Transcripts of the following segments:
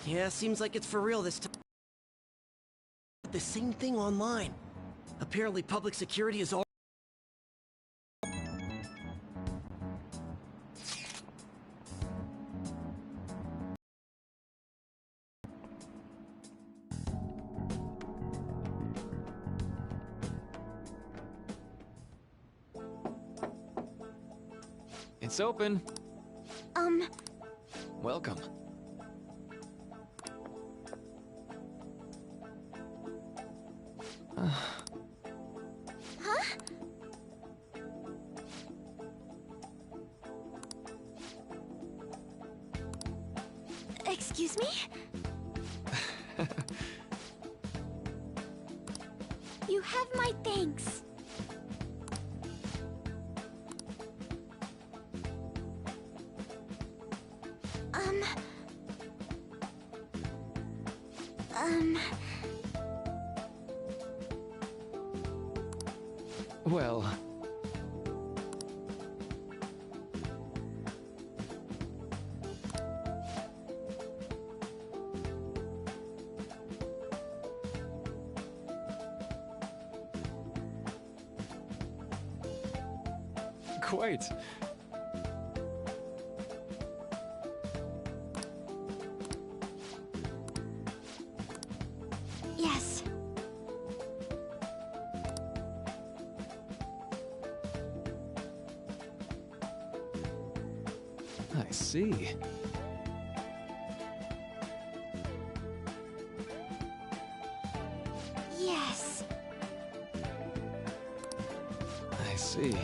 Yeah, seems like it's for real this time. The same thing online. Apparently public security is all... It's open. Welcome. Huh? Excuse me? You have my thanks. Well... Quite. Yes. I see. Yes. I see.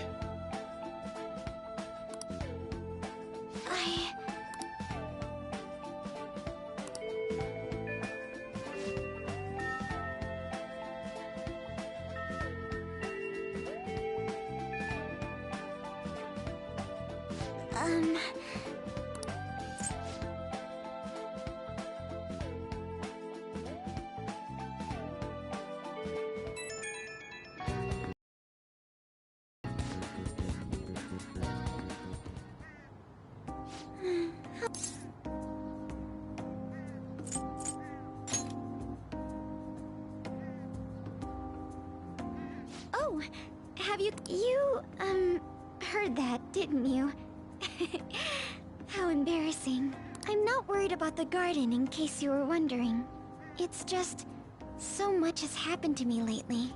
Oh, have you heard that, didn't you? How embarrassing. I'm not worried about the garden, in case you were wondering. It's just, so much has happened to me lately.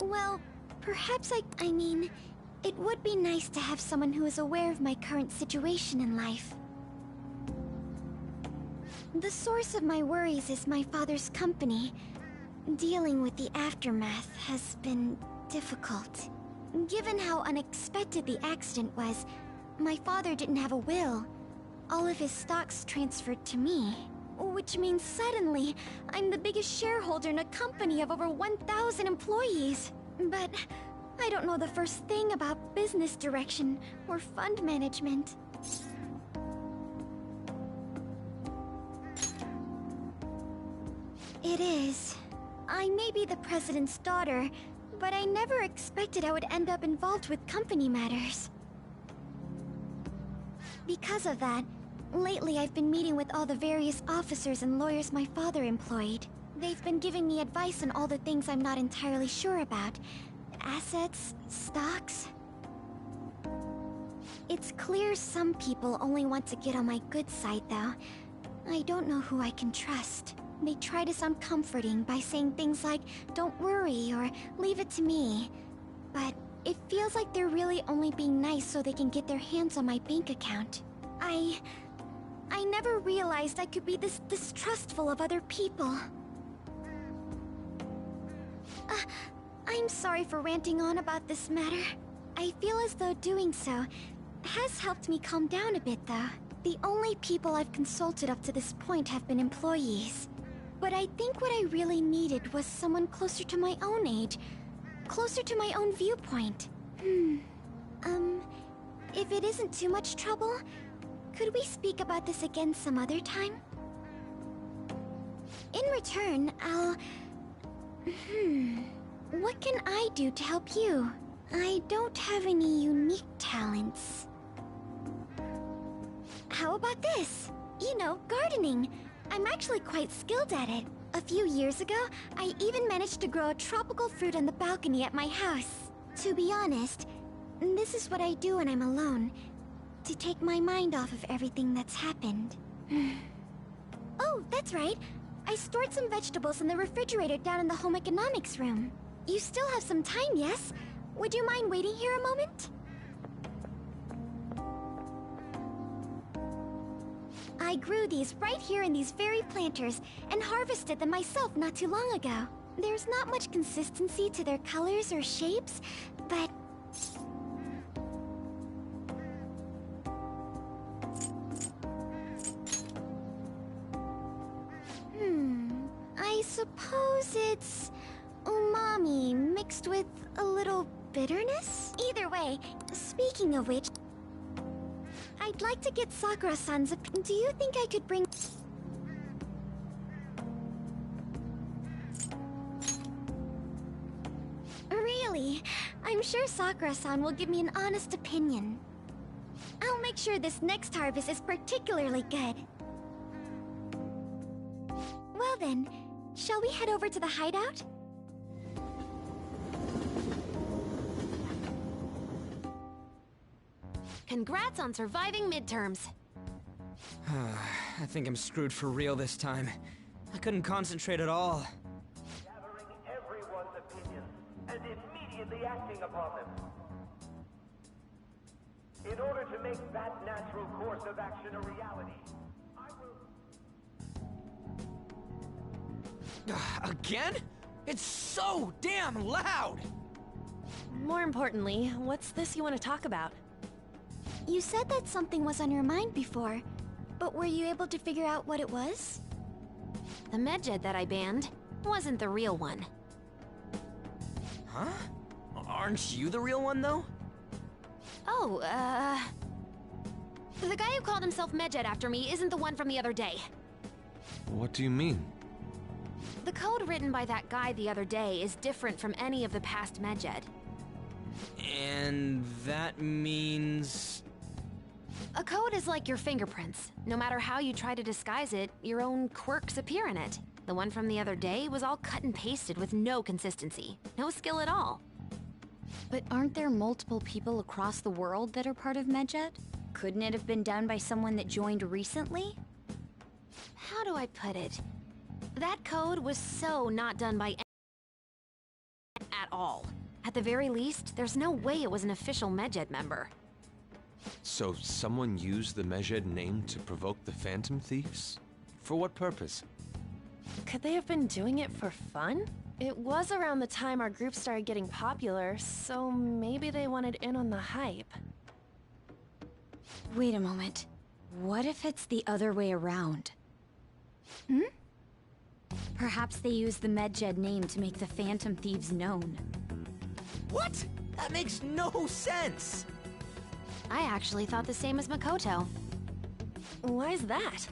Well, perhaps I mean, it would be nice to have someone who is aware of my current situation in life. The source of my worries is my father's company. Dealing with the aftermath has been difficult. Given how unexpected the accident was, my father didn't have a will. All of his stocks transferred to me. Which means suddenly, I'm the biggest shareholder in a company of over 1,000 employees. But I don't know the first thing about business direction or fund management. It is. I may be the president's daughter, but I never expected I would end up involved with company matters. Because of that, lately I've been meeting with all the various officers and lawyers my father employed. They've been giving me advice on all the things I'm not entirely sure about. Assets, stocks... It's clear some people only want to get on my good side, though. I don't know who I can trust. They try to sound comforting by saying things like, "Don't worry," or "Leave it to me." But it feels like they're really only being nice so they can get their hands on my bank account. I never realized I could be this distrustful of other people. I'm sorry for ranting on about this matter. I feel as though doing so has helped me calm down a bit, though. The only people I've consulted up to this point have been employees. But I think what I really needed was someone closer to my own age. Closer to my own viewpoint. If it isn't too much trouble, could we speak about this again some other time? In return, What can I do to help you? I don't have any unique talents. How about this? You know, gardening. I'm actually quite skilled at it. A few years ago, I even managed to grow a tropical fruit on the balcony at my house. To be honest, this is what I do when I'm alone, to take my mind off of everything that's happened. Oh, that's right. I stored some vegetables in the refrigerator down in the home economics room. You still have some time, yes? Would you mind waiting here a moment? I grew these right here in these very planters and harvested them myself not too long ago. There's not much consistency to their colors or shapes, but... I suppose it's umami mixed with a little bitterness? Either way, speaking of which, I'd like to get Sakura-san's do you think I could bring... Really? I'm sure Sakura-san will give me an honest opinion. I'll make sure this next harvest is particularly good. Well then, shall we head over to the hideout? Congrats on surviving midterms. I think I'm screwed for real this time. I couldn't concentrate at all. Gathering everyone's opinions and immediately acting upon them. In order to make that natural course of action a reality, I will... Again? It's so damn loud! More importantly, what's this you want to talk about? You said that something was on your mind before, but were you able to figure out what it was? The medjed that I banned wasn't the real one. Huh? Aren't you the real one, though? Oh, the guy who called himself Medjed after me isn't the one from the other day. What do you mean? The code written by that guy the other day is different from any of the past Medjed. And that means... A code is like your fingerprints. No matter how you try to disguise it, your own quirks appear in it. The one from the other day was all cut and pasted with no consistency. No skill at all. But aren't there multiple people across the world that are part of Medjed? Couldn't it have been done by someone that joined recently? How do I put it? That code was so not done by at all. At the very least, there's no way it was an official Medjed member. So someone used the Medjed name to provoke the Phantom Thieves? For what purpose? Could they have been doing it for fun? It was around the time our group started getting popular, so maybe they wanted in on the hype. Wait a moment. What if it's the other way around? Perhaps they used the Medjed name to make the Phantom Thieves known. What? That makes no sense! I actually thought the same as Makoto. Why's that?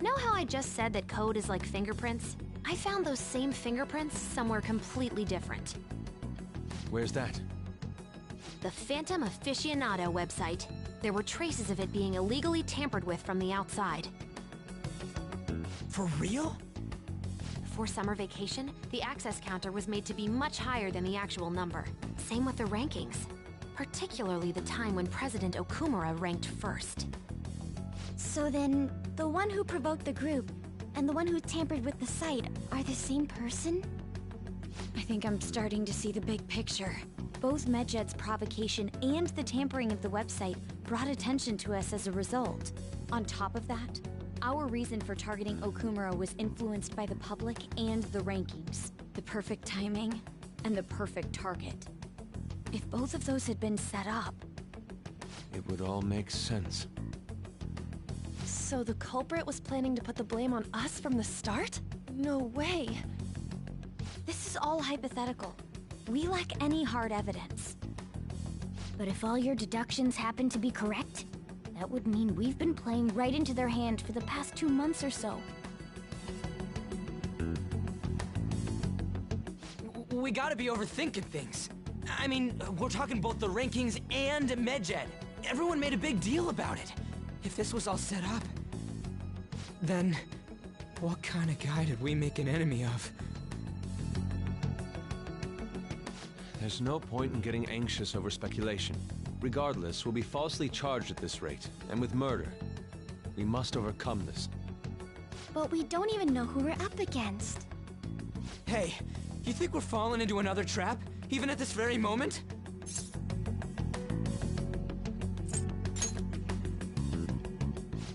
Know how I just said that code is like fingerprints? I found those same fingerprints somewhere completely different. Where's that? The Phantom Aficionado website. There were traces of it being illegally tampered with from the outside. For real? For summer vacation, the access counter was made to be much higher than the actual number. Same with the rankings. Particularly the time when President Okumura ranked first. So then, the one who provoked the group and the one who tampered with the site are the same person? I think I'm starting to see the big picture. Both Medjed's provocation and the tampering of the website brought attention to us as a result. On top of that, our reason for targeting Okumura was influenced by the public and the rankings. The perfect timing and the perfect target. If both of those had been set up... It would all make sense. So the culprit was planning to put the blame on us from the start? No way. This is all hypothetical. We lack any hard evidence. But if all your deductions happen to be correct, that would mean we've been playing right into their hand for the past 2 months or so. We gotta be overthinking things. I mean, we're talking both the rankings and MedJed. Everyone made a big deal about it. If this was all set up, then what kind of guy did we make an enemy of? There's no point in getting anxious over speculation. Regardless, we'll be falsely charged at this rate, and with murder. We must overcome this. But we don't even know who we're up against. Hey, you think we're falling into another trap, even at this very moment?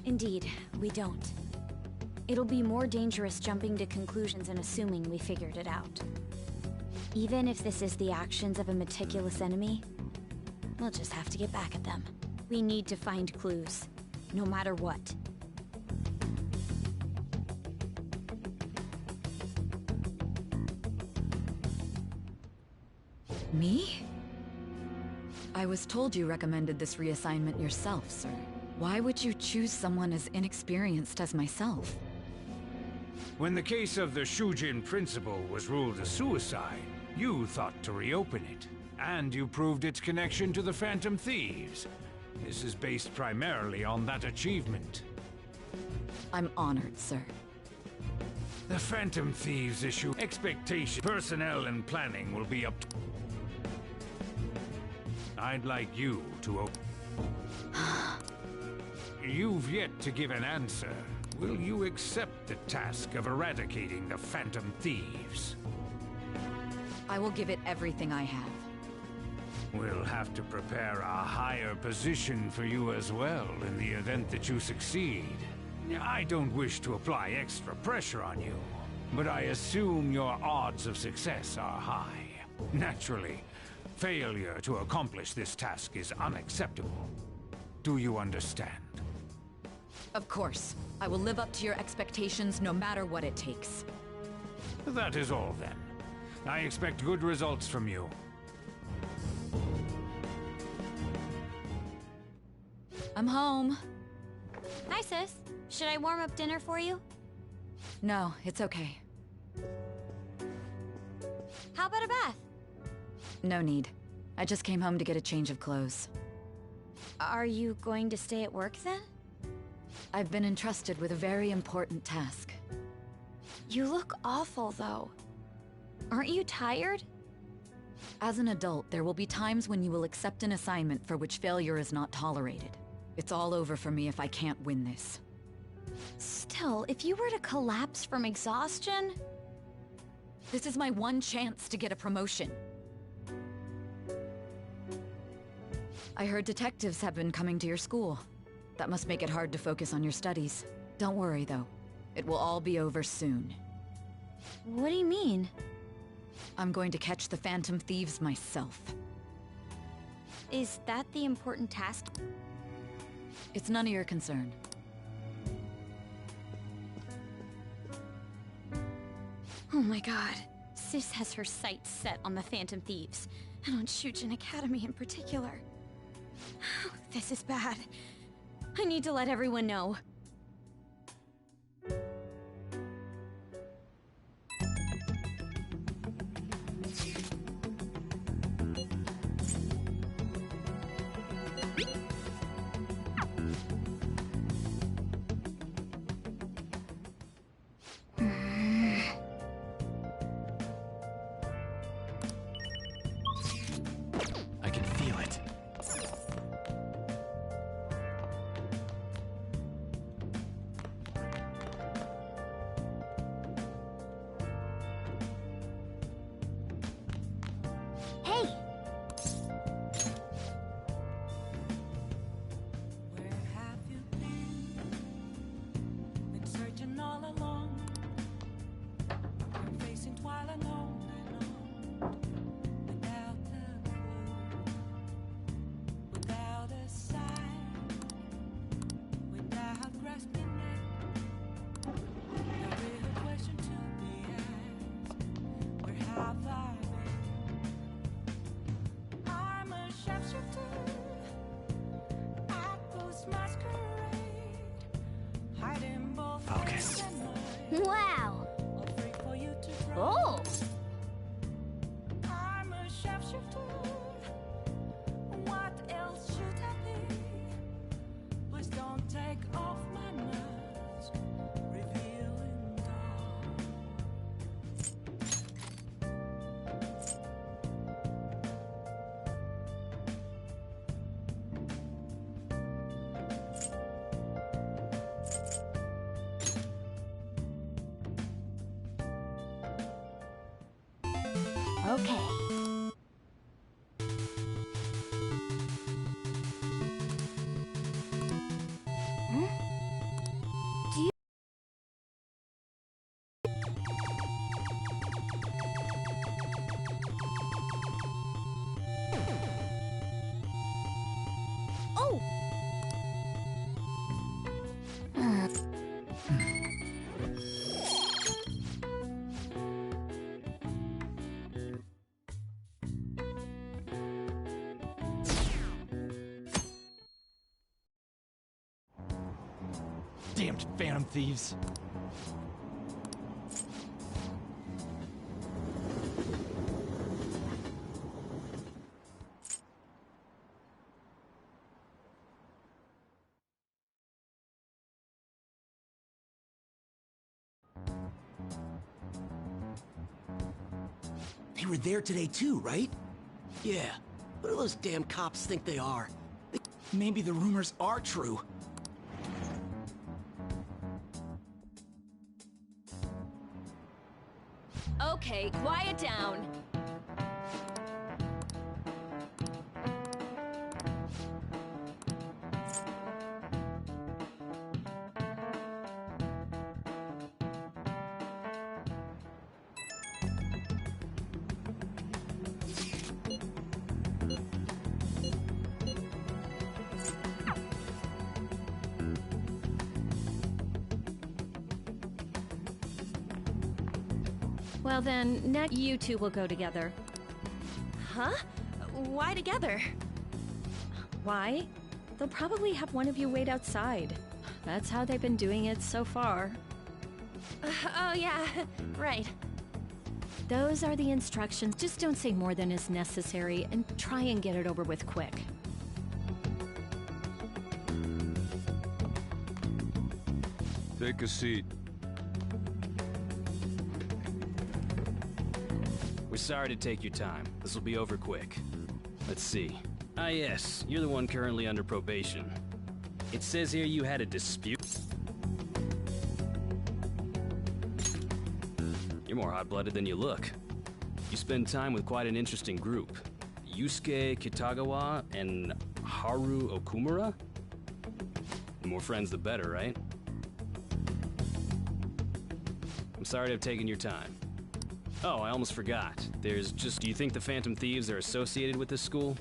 Indeed, we don't. It'll be more dangerous jumping to conclusions and assuming we figured it out. Even if this is the actions of a meticulous enemy, we'll just have to get back at them. We need to find clues, no matter what. Me? I was told you recommended this reassignment yourself, sir. Why would you choose someone as inexperienced as myself? When the case of the Shujin principal was ruled a suicide, you thought to reopen it. And you proved its connection to the Phantom Thieves. This is based primarily on that achievement. I'm honored, sir. The Phantom Thieves issue expectation. Personnel and planning will be up to... I'd like you to open... You've yet to give an answer. Will you accept the task of eradicating the Phantom Thieves? I will give it everything I have. We'll have to prepare a higher position for you as well in the event that you succeed. I don't wish to apply extra pressure on you, but I assume your odds of success are high. Naturally, failure to accomplish this task is unacceptable. Do you understand? Of course. I will live up to your expectations no matter what it takes. That is all then. I expect good results from you. I'm home. Hi, sis. Should I warm up dinner for you? No, it's okay. How about a bath? No need. I just came home to get a change of clothes. Are you going to stay at work then? I've been entrusted with a very important task. You look awful, though. Aren't you tired? As an adult, there will be times when you will accept an assignment for which failure is not tolerated. It's all over for me if I can't win this. Still, if you were to collapse from exhaustion... This is my one chance to get a promotion. I heard detectives have been coming to your school. That must make it hard to focus on your studies. Don't worry, though. It will all be over soon. What do you mean? I'm going to catch the Phantom Thieves myself. Is that the important task? It's none of your concern. Oh my god. Sis has her sights set on the Phantom Thieves, and on Shujin Academy in particular. This is bad. I need to let everyone know. I can feel it. Hey! Where have you been? Been searching all along. You're facing twilight alone and on. Without a clue, without a sign, without grasping it. The real question to be asked: where have I been? I'm a sharpshooter at Ghost Masquerade, hiding both Focus. face and mind. Wow! Afraid for you to Oh! Okay. Damned phantom thieves. They were there today too, right? Yeah. What do those damn cops think they are? Maybe the rumors are true. Okay, quiet down. Well then, next you two will go together. Huh? Why together? Why? They'll probably have one of you wait outside. That's how they've been doing it so far. Oh yeah, right. Those are the instructions. Just don't say more than is necessary and try and get it over with quick. Take a seat. We're sorry to take your time. This will be over quick. Let's see. Ah yes, you're the one currently under probation. It says here you had a dispute. You're more hot-blooded than you look. You spend time with quite an interesting group. Yusuke Kitagawa and Haru Okumura? The more friends the better, right? I'm sorry to have taken your time. Oh, I almost forgot. Do you think the Phantom Thieves are associated with this school?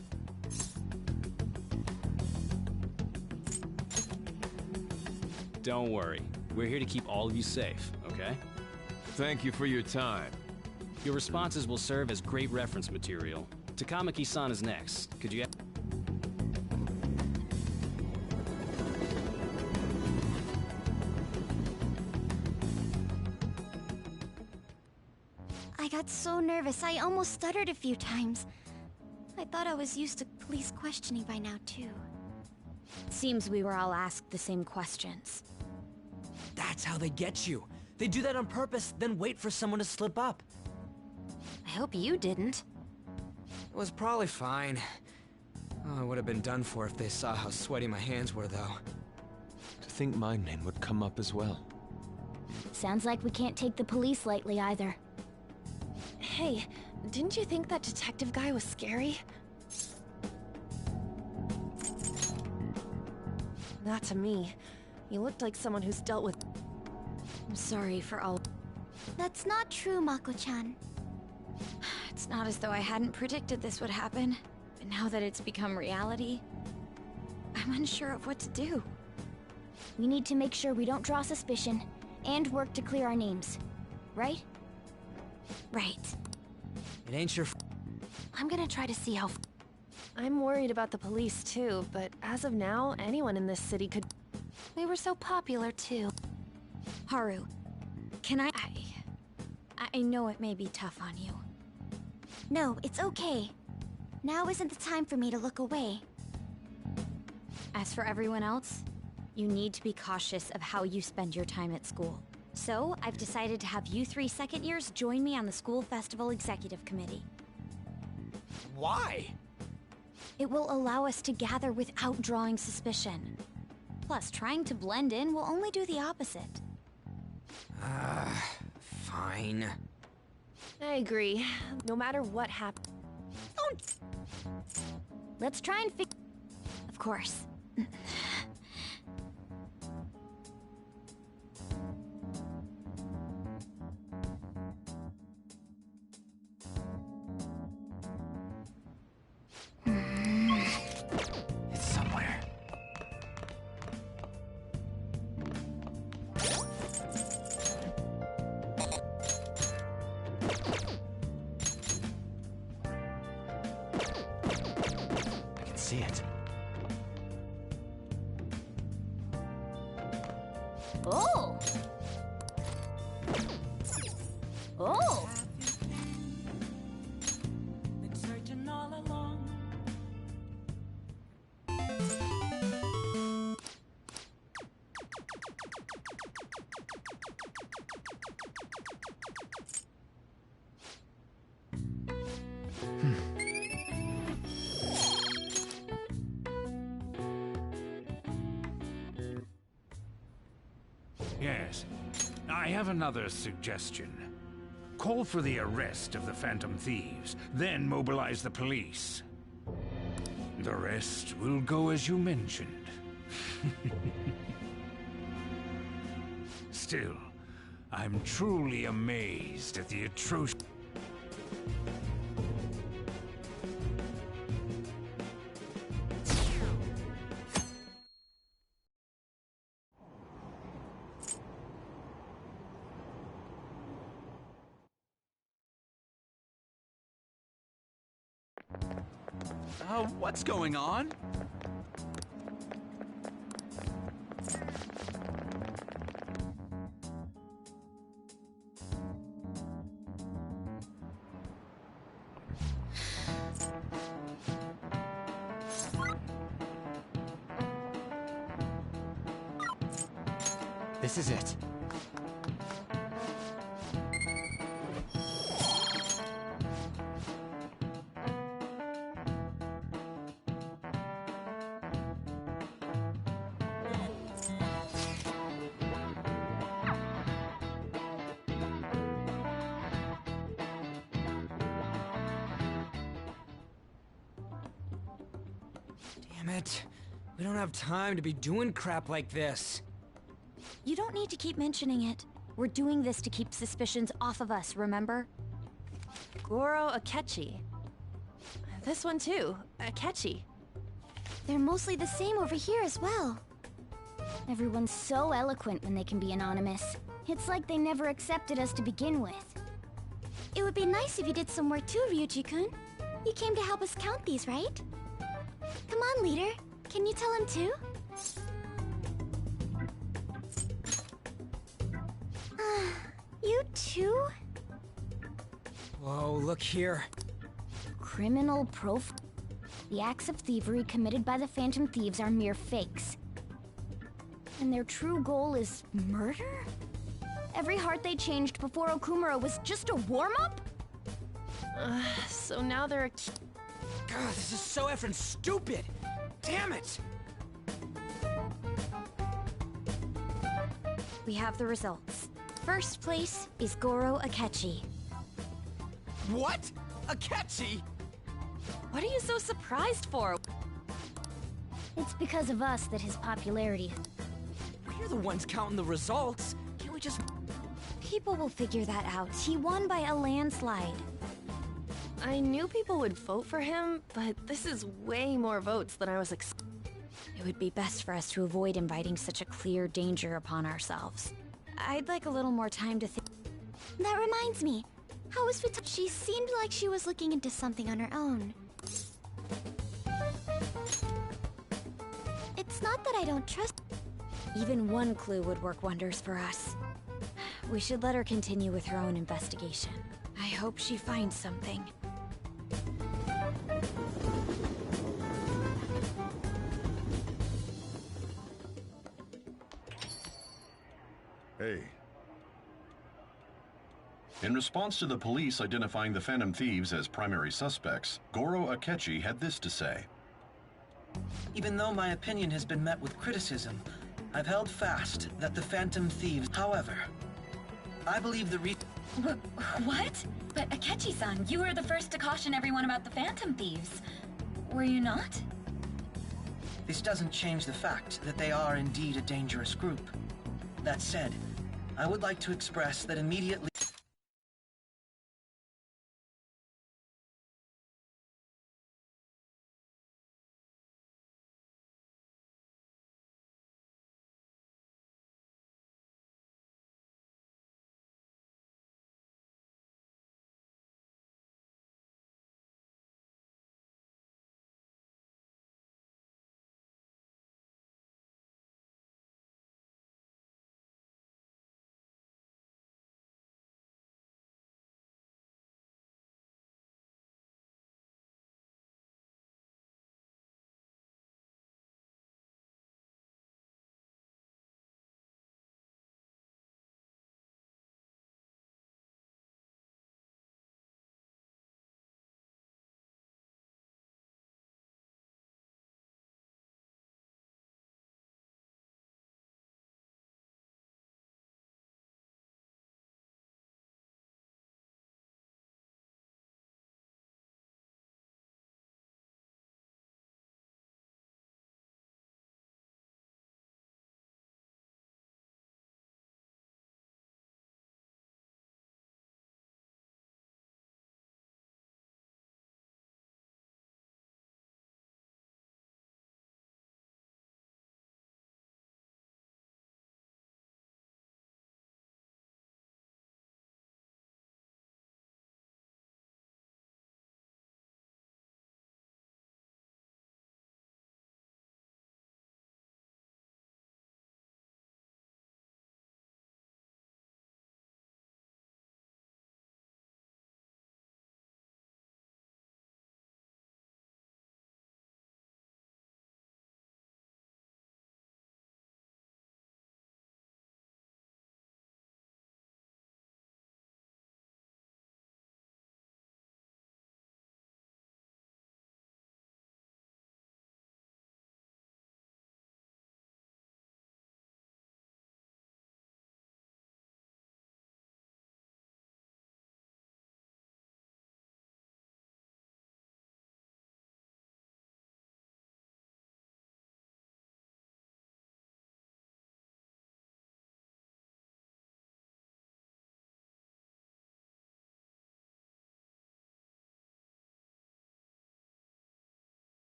Don't worry. We're here to keep all of you safe, okay? Thank you for your time. Your responses will serve as great reference material. Takamaki-san is next. Could you... I got so nervous, I almost stuttered a few times. I thought I was used to police questioning by now, too. Seems we were all asked the same questions. That's how they get you. They do that on purpose, then wait for someone to slip up. I hope you didn't. It was probably fine. Oh, I would have been done for if they saw how sweaty my hands were, though. To think my name would come up as well. Sounds like we can't take the police lightly either. Hey, didn't you think that detective guy was scary? Not to me. He looked like someone who's dealt with... I'm sorry for all... That's not true, Mako-chan. It's not as though I hadn't predicted this would happen. But now that it's become reality, I'm unsure of what to do. We need to make sure we don't draw suspicion, and work to clear our names. Right? Right. It ain't your I'm gonna try to see how... I'm worried about the police too, but as of now, anyone in this city could... We were so popular, too. Haru, can I know it may be tough on you. No, it's okay. Now isn't the time for me to look away. As for everyone else, you need to be cautious of how you spend your time at school. So, I've decided to have you three second years join me on the school festival executive committee. Why? It will allow us to gather without drawing suspicion. Plus, trying to blend in will only do the opposite. Fine. I agree. No matter what happens. Let's try and fix. Of course. It's somewhere. I can see it. Oh! Oh! Been searching all along. Yes. I have another suggestion. Call for the arrest of the Phantom Thieves, then mobilize the police. The rest will go as you mentioned. Still, I'm truly amazed at the atrocious... What's going on? This is it. Damn it. We don't have time to be doing crap like this. You don't need to keep mentioning it. We're doing this to keep suspicions off of us, remember? Goro Akechi. This one too, Akechi. They're mostly the same over here as well. Everyone's so eloquent when they can be anonymous. It's like they never accepted us to begin with. It would be nice if you did some work too, Ryuji-kun. You came to help us count these, right? Come on, leader. Can you tell him too? You too? Whoa, look here. Criminal prof... The acts of thievery committed by the Phantom Thieves are mere fakes. And their true goal is murder? Every heart they changed before Okumura was just a warm-up? So now they're God, this is so effing stupid! Damn it! We have the results. First place is Goro Akechi. What? Akechi? What are you so surprised for? It's because of us that his popularity... We're the ones counting the results. Can't we just... People will figure that out. He won by a landslide. I knew people would vote for him, but this is way more votes than I was It would be best for us to avoid inviting such a clear danger upon ourselves. I'd like a little more time to think. That reminds me. How was Vita? She seemed like she was looking into something on her own. It's not that I don't trust... Even one clue would work wonders for us. We should let her continue with her own investigation. I hope she finds something. Hey. In response to the police identifying the Phantom Thieves as primary suspects, Goro Akechi had this to say. Even though my opinion has been met with criticism, I've held fast that the Phantom Thieves... However, I believe the What? But Akechi-san, you were the first to caution everyone about the Phantom Thieves. Were you not? This doesn't change the fact that they are indeed a dangerous group. That said, I would like to express that immediately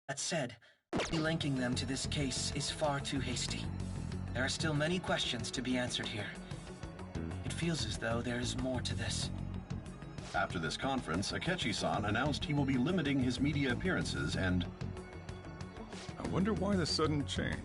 That said, linking them to this case is far too hasty. There are still many questions to be answered here. It feels as though there is more to this. After this conference, Akechi-san announced he will be limiting his media appearances and... I wonder why the sudden change.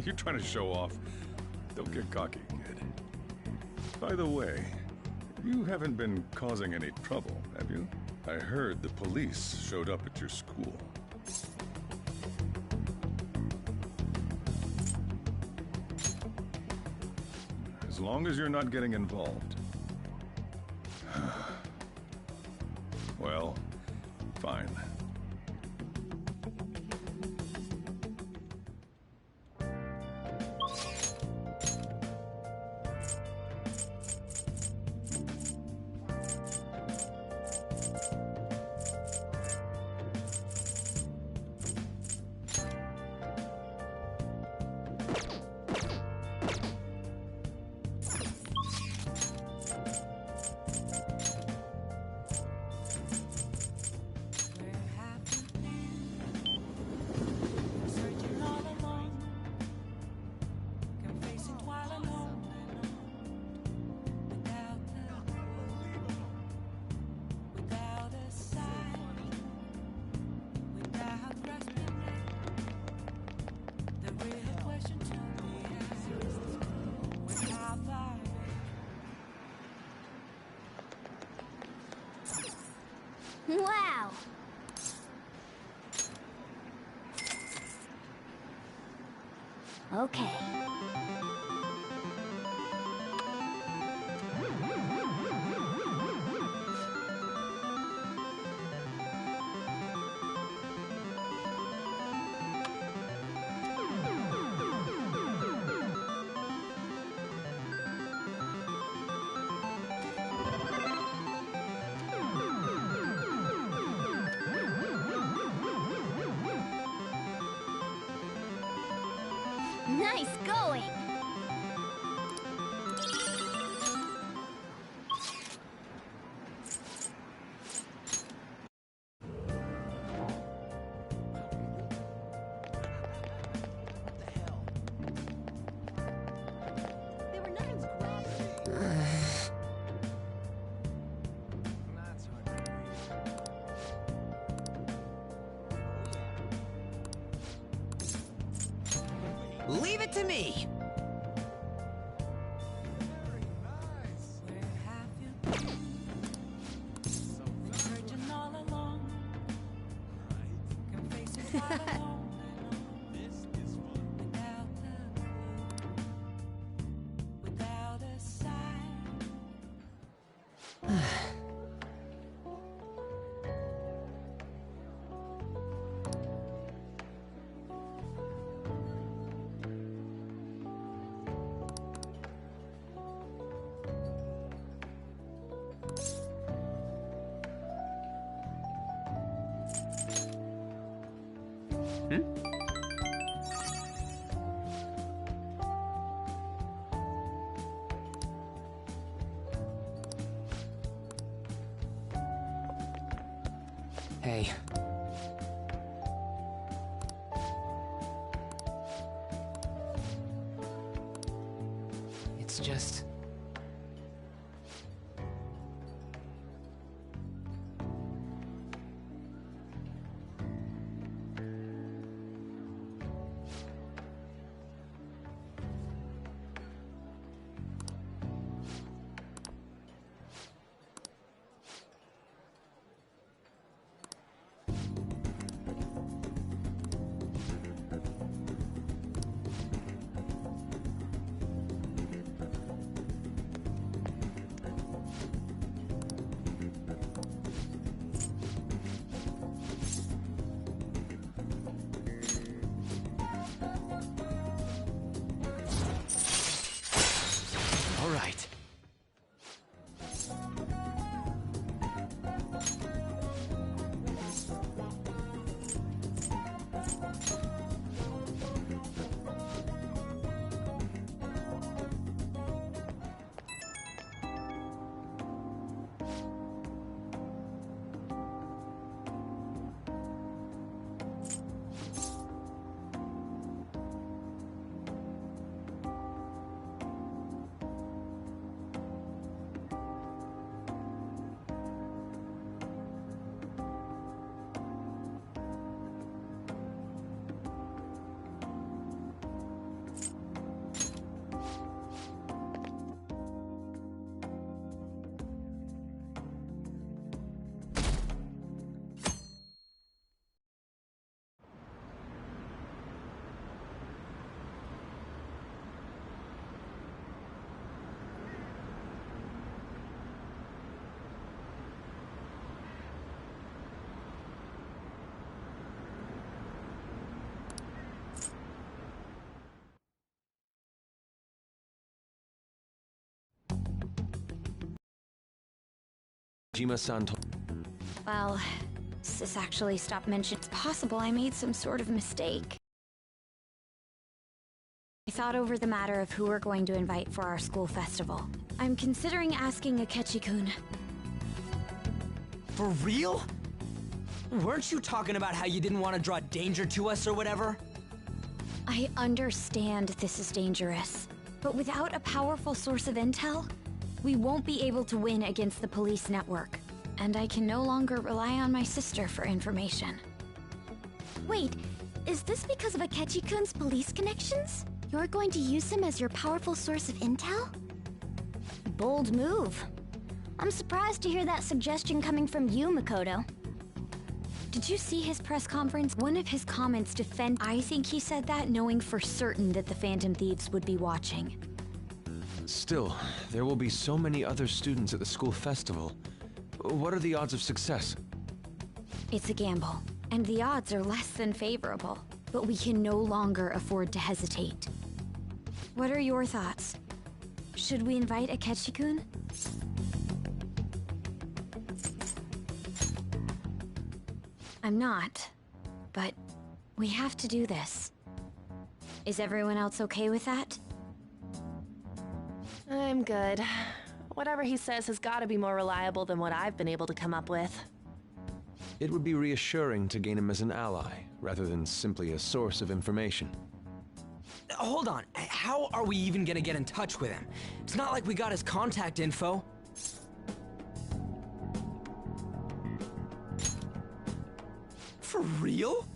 You're trying to show off. Don't get cocky, kid. By the way, you haven't been causing any trouble, have you? I heard the police showed up at your school. As long as you're not getting involved. Well, fine. Wow! Okay. Nice going! Leave it to me! Hey. It's just... Jima-san Well, Sis actually stopped mentioning it's possible I made some sort of mistake. I thought over the matter of who we're going to invite for our school festival. I'm considering asking Akechi-kun. For real? Weren't you talking about how you didn't want to draw danger to us or whatever? I understand this is dangerous, but without a powerful source of intel, we won't be able to win against the police network. And I can no longer rely on my sister for information. Wait, is this because of Akechi-kun's police connections? You're going to use him as your powerful source of intel? Bold move. I'm surprised to hear that suggestion coming from you, Makoto. Did you see his press conference? One of his comments defend. I think he said that knowing for certain that the Phantom Thieves would be watching. Still, there will be so many other students at the school festival. What are the odds of success? It's a gamble, and the odds are less than favorable. But we can no longer afford to hesitate. What are your thoughts? Should we invite Akechi-kun? I'm not, but we have to do this. Is everyone else okay with that? I'm good. Whatever he says has got to be more reliable than what I've been able to come up with. It would be reassuring to gain him as an ally, rather than simply a source of information. Hold on, how are we even gonna get in touch with him? It's not like we got his contact info. For real?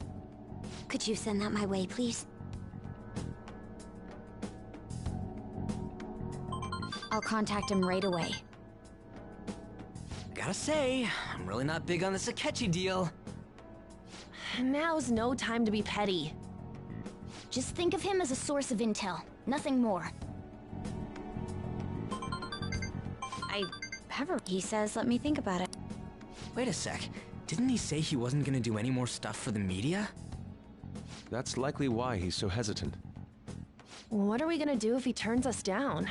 Could you send that my way, please? I'll contact him right away. Gotta say, I'm really not big on this Akechi deal. Now's no time to be petty. Just think of him as a source of intel, nothing more. He says let me think about it. Wait a sec, didn't he say he wasn't gonna do any more stuff for the media? That's likely why he's so hesitant. What are we gonna do if he turns us down?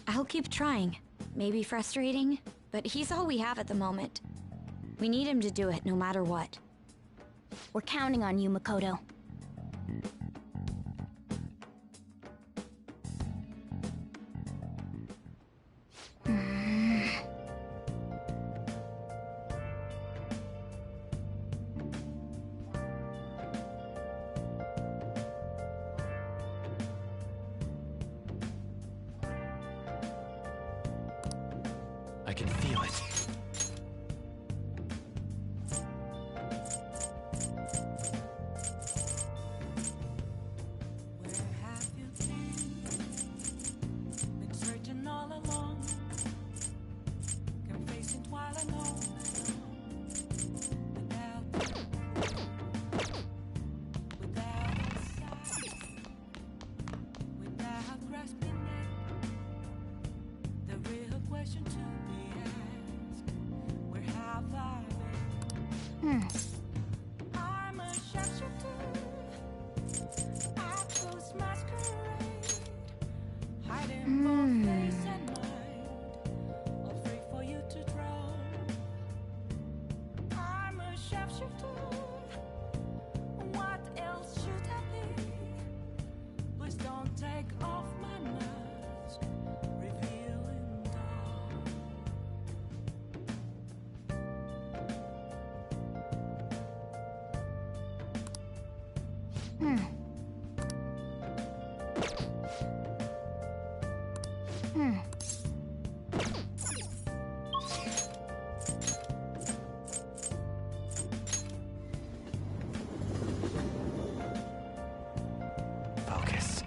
I'll keep trying. Maybe frustrating, but he's all we have at the moment. We need him to do it no matter what. We're counting on you, Makoto. I can feel it. Been searching all along, confessing while alone. Without a sight, without grasping it, the real question to be asked: where have I been? I'm a sharpshooter. I close masquerade. Hiding both face and mind, afraid for you to drown. I'm a sharpshooter. What else should I be? Please don't take off my mask, revealing dawn. Focus.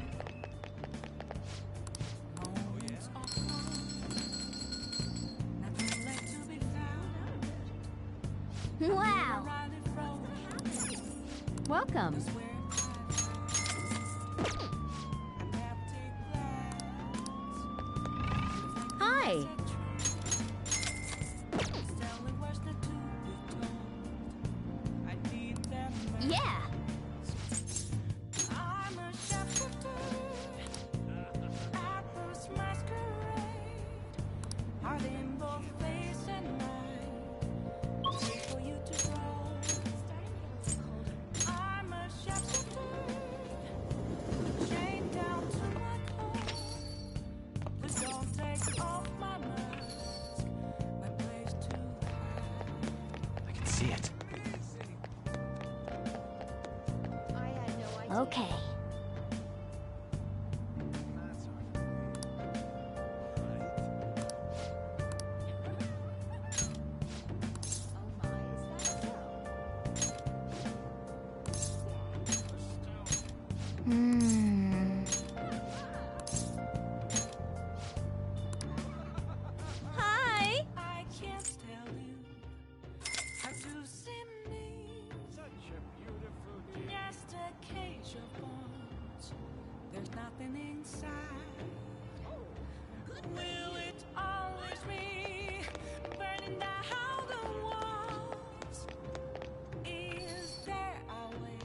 Wow! Welcome. Hi. Yeah! I'm a sharpshooter. I close masquerade. Hiding both face and see it. Okay. Hi! I can't tell you how to see me. Such a beautiful day. Just a cage of bones. There's nothing inside. Will it always be burning down the walls? Is there a way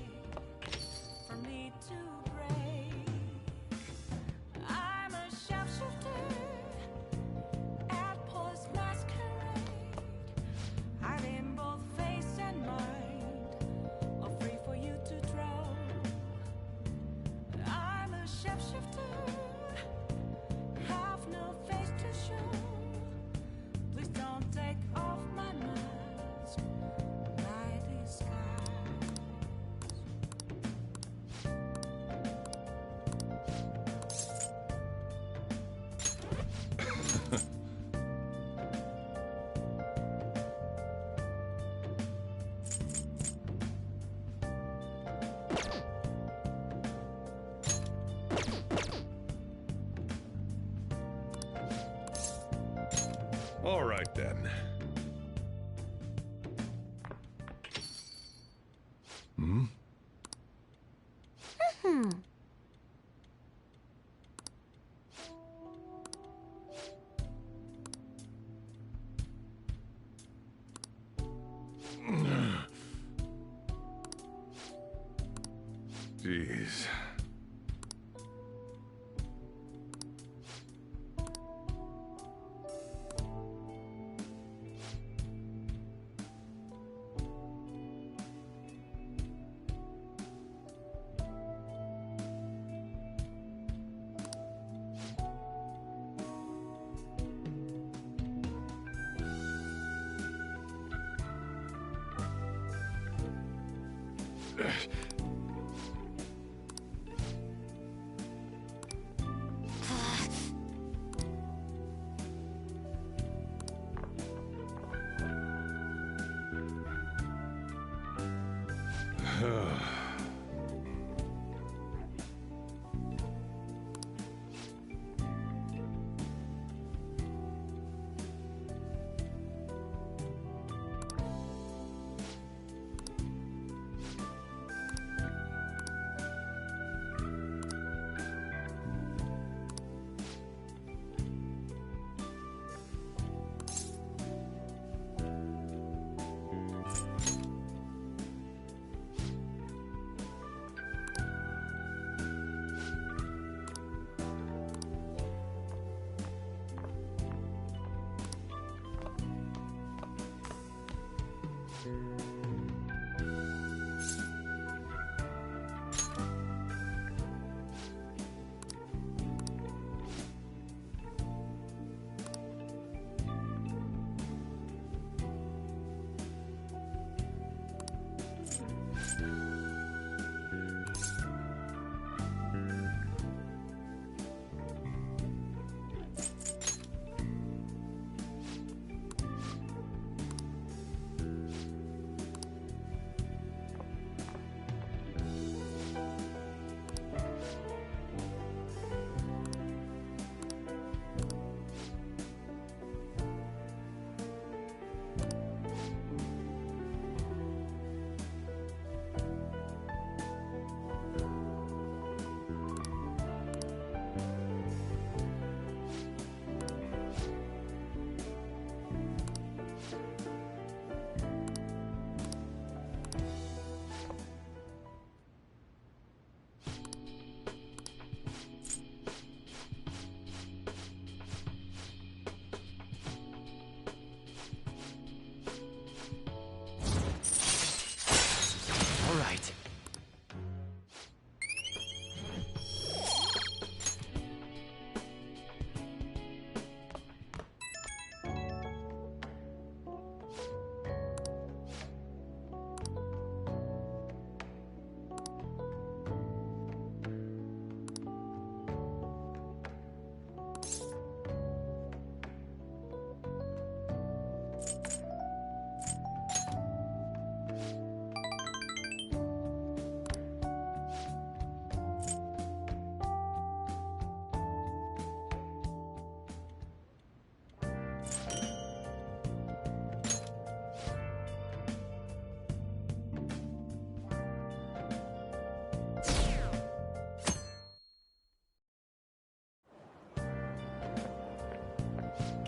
for me to break? I'm a sharpshooter at Paul's masquerade, hiding both face and mind, all free for you to draw. I'm a shapeshifter, have no face to show. Please don't take off my mask, my disguise. All right, then. Hmm? Jeez.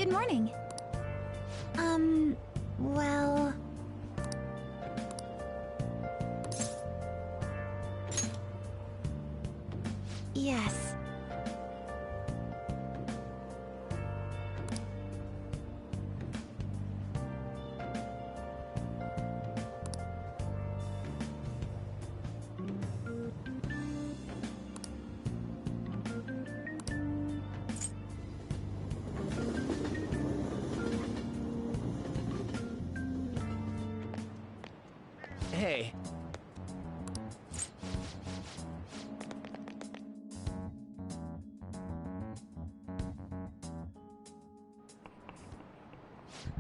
Good morning. Well... Yes. Hey.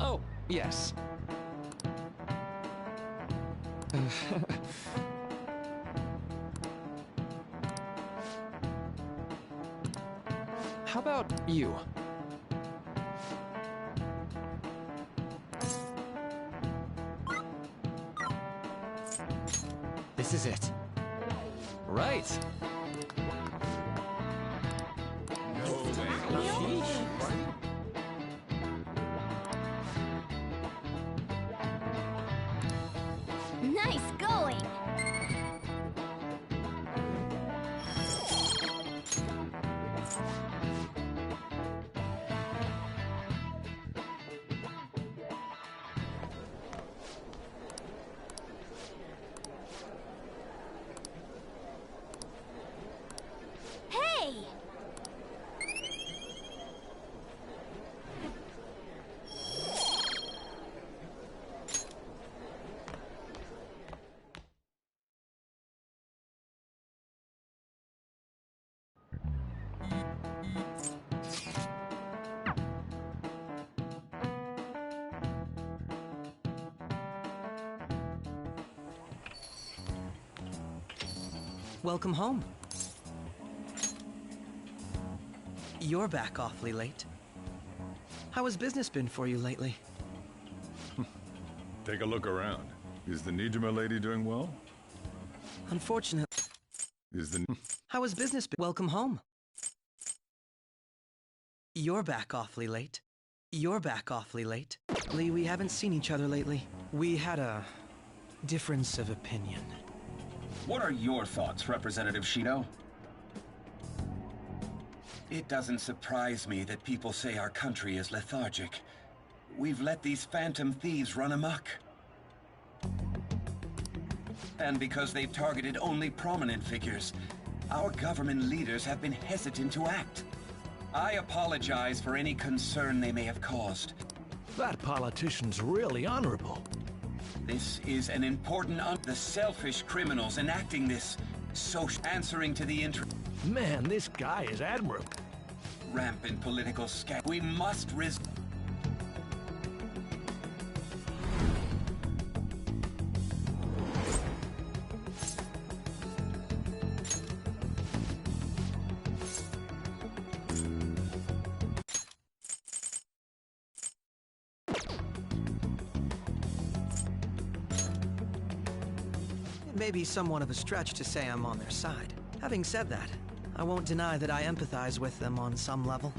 Oh, yes. How about you? This is it. Right. Nice going! Hey! Welcome home. You're back awfully late. How has business been for you lately? Take a look around. Is the Nijima lady doing well? Unfortunately. Is the... How has business been? Welcome home. You're back awfully late. You're back awfully late. Lee, we haven't seen each other lately. We had a difference of opinion. What are your thoughts, Representative Shido? It doesn't surprise me that people say our country is lethargic. We've let these phantom thieves run amok. And because they've targeted only prominent figures, our government leaders have been hesitant to act. I apologize for any concern they may have caused. That politician's really honorable. This is an important the selfish criminals enacting this social answering to the interest. Man, this guy is admirable. Rampant political we must It may be somewhat of a stretch to say I'm on their side. Having said that, I won't deny that I empathize with them on some level.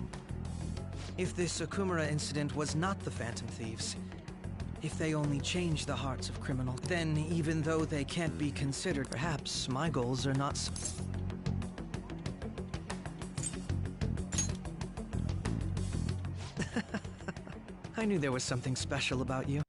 If this Okumura incident was not the Phantom Thieves, if they only change the hearts of criminals, then even though they can't be considered, perhaps my goals are not so... I knew there was something special about you.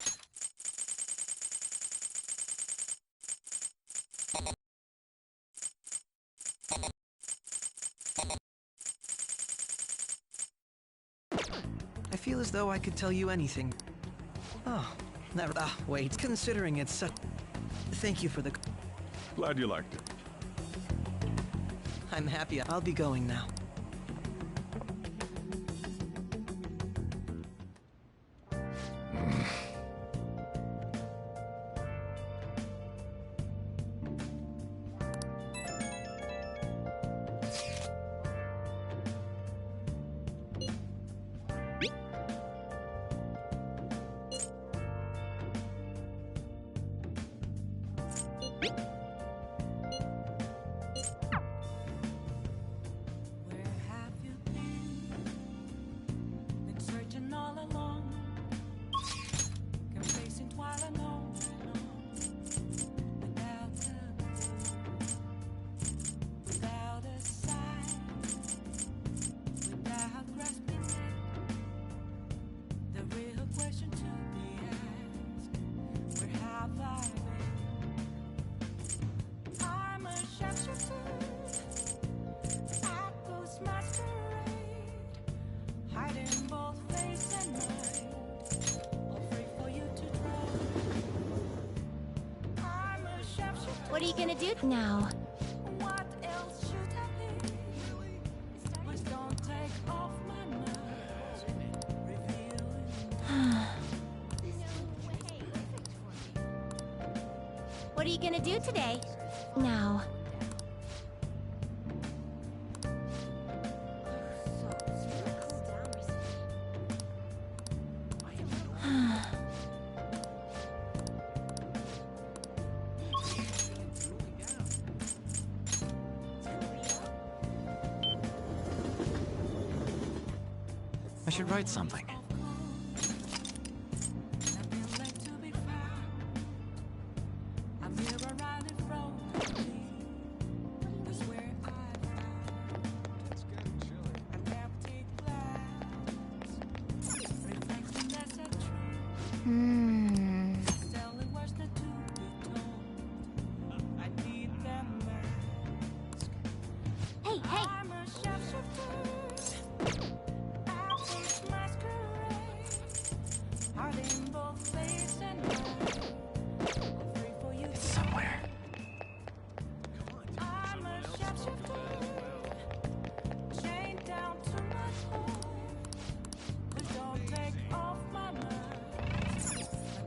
I feel as though I could tell you anything. Oh, never. Wait. Considering it's such. Thank you for the. Glad you liked it. I'm happy. I'll be going now. What are you gonna do now? What else should I be? Please don't take off my mask. What are you gonna do today? Now. I should write something. Hey, hey! It's somewhere.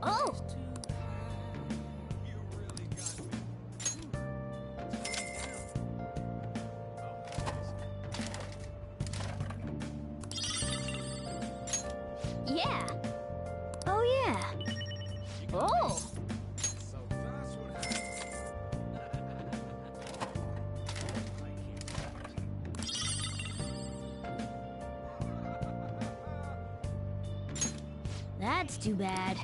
Oh! Yeah! Oh yeah! Oh! That's too bad.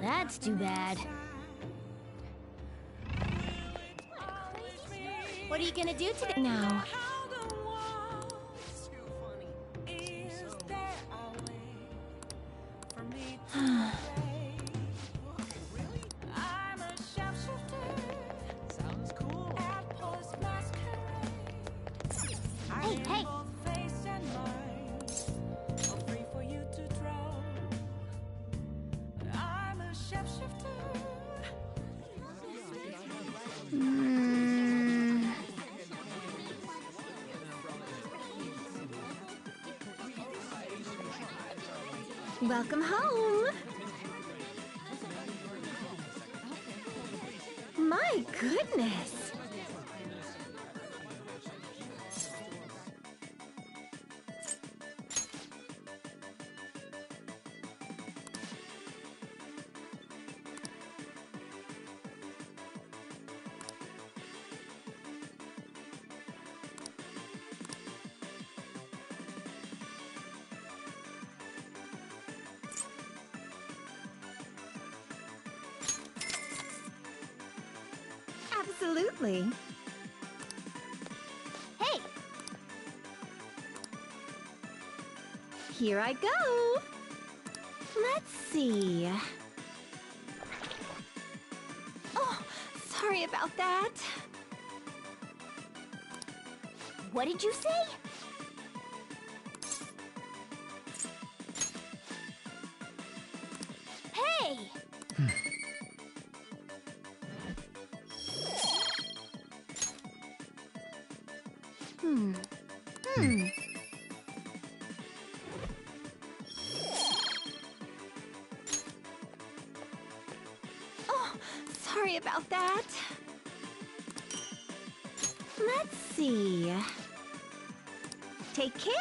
That's too bad. What are you gonna do today now? Hey, hey! Welcome home! My goodness! Absolutely. Hey! Here I go! Let's see. Oh, sorry about that. What did you say? Hey! Oh, sorry about that. Let's see. Take care.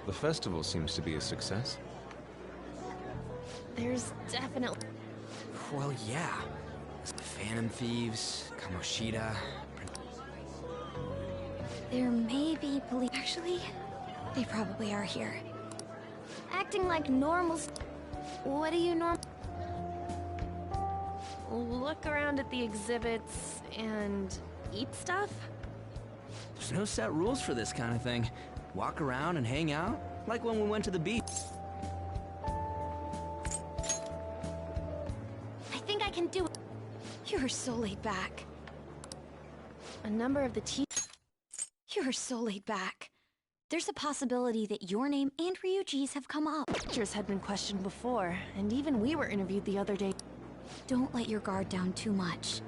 The festival seems to be a success. There's definitely... Well, yeah. Phantom Thieves, Kamoshida... There may be police. Actually, they probably are here. Acting like normals. What do you look around at the exhibits and eat stuff? There's no set rules for this kind of thing. Walk around and hang out, like when we went to the beach. I think I can do it. You're so laid back. A number of the You're so laid back. There's a possibility that your name and Ryuji's have come up. teachers had been questioned before, and even we were interviewed the other day. Don't let your guard down too much.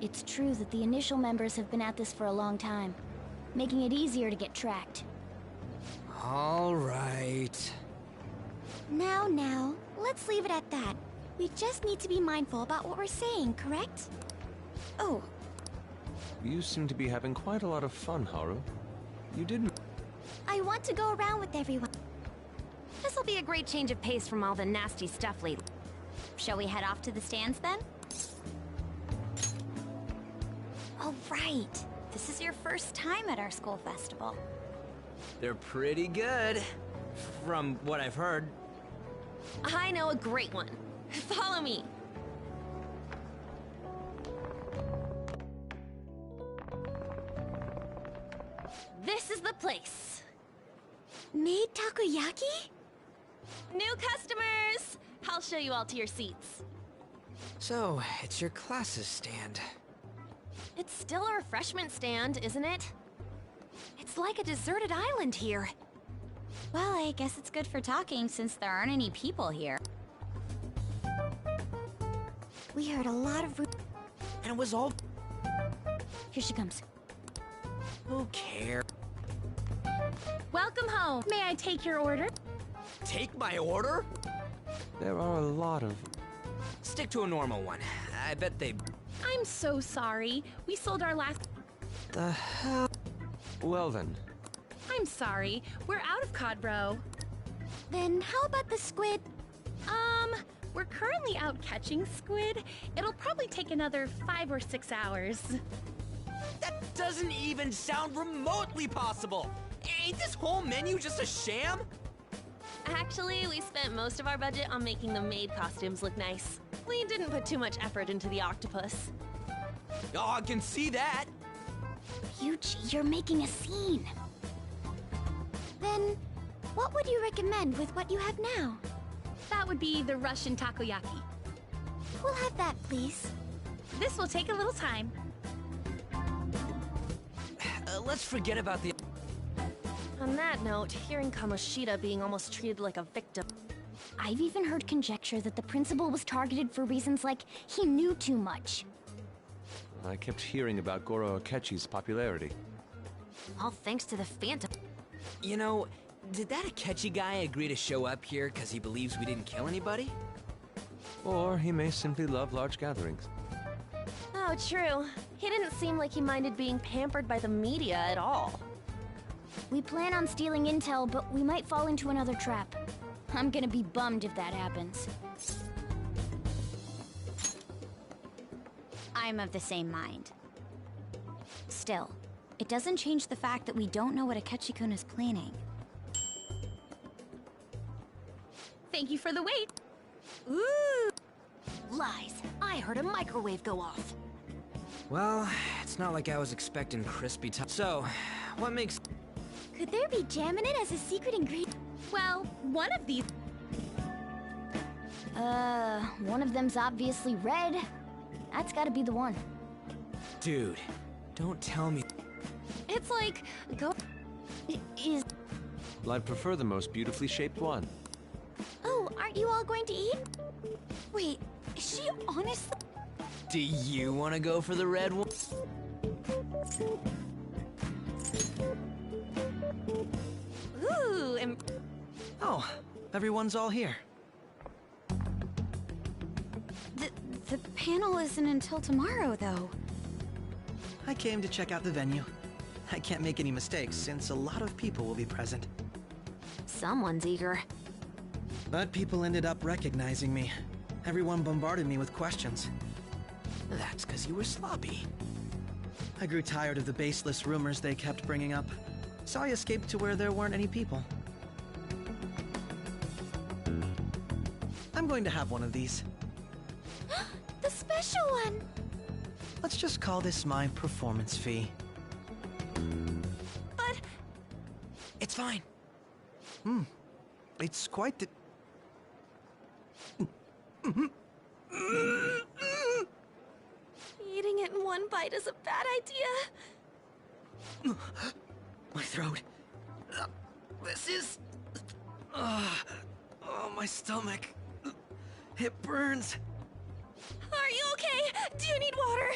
It's true that the initial members have been at this for a long time, making it easier to get tracked. All right. Now, let's leave it at that. We just need to be mindful about what we're saying, correct? Oh, You seem to be having quite a lot of fun, Haru. You didn't... I want to go around with everyone. This'll be a great change of pace from all the nasty stuff lately. Shall we head off to the stands then? Oh, right. This is your first time at our school festival. They're pretty good, from what I've heard. I know a great one. Follow me. This is the place. Made takoyaki? New customers! I'll show you all to your seats. So, it's your class's stand. It's still a refreshment stand, isn't it? It's like a deserted island here. Well, I guess it's good for talking since there aren't any people here. We heard a lot of... And it was all... Here she comes. Who cares? Welcome home. May I take your order? Take my order? There are a lot of... Stick to a normal one. I bet they... I'm so sorry. We sold our last... The hell? Well then. I'm sorry. We're out of cod roe. Then how about the squid? We're currently out catching squid. It'll probably take another 5 or 6 hours. That doesn't even sound remotely possible! Ain't this whole menu just a sham? Actually, we spent most of our budget on making the maid costumes look nice. We didn't put too much effort into the octopus. Oh, I can see that! Yuji, you're making a scene. Then, what would you recommend with what you have now? That would be the Russian takoyaki. We'll have that, please. This will take a little time. Let's forget about the... On that note, hearing Kamoshida being almost treated like a victim... I've even heard conjecture that the principal was targeted for reasons like he knew too much. I kept hearing about Goro Akechi's popularity. All thanks to the Phantom. You know, did that Akechi guy agree to show up here because he believes we didn't kill anybody? Or he may simply love large gatherings. Oh, true. He didn't seem like he minded being pampered by the media at all. We plan on stealing intel, but we might fall into another trap. I'm gonna be bummed if that happens. I'm of the same mind. Still, it doesn't change the fact that we don't know what Akechi-kun is planning. Thank you for the wait. Ooh! Lies. I heard a microwave go off. Well, it's not like I was expecting crispy So, what makes... Could there be jam in it as a secret ingredient? Well, one of these... One of them's obviously red. That's gotta be the one. Dude, don't tell me... It's like... Is... Well, I'd prefer the most beautifully shaped one. Oh, aren't you all going to eat? Wait, is she honestly... Do you want to go for the red one? Ooh, Oh, everyone's all here. The panel isn't until tomorrow, though. I came to check out the venue. I can't make any mistakes since a lot of people will be present. Someone's eager. But people ended up recognizing me. Everyone bombarded me with questions. That's because you were sloppy. I grew tired of the baseless rumors they kept bringing up, so I escaped to where there weren't any people. I'm going to have one of these. The the special one! Let's just call this my performance fee. But... It's fine. It's quite the... Eating it in one bite is a bad idea. My throat. This is... oh, my stomach. It burns. Are you okay? Do you need water?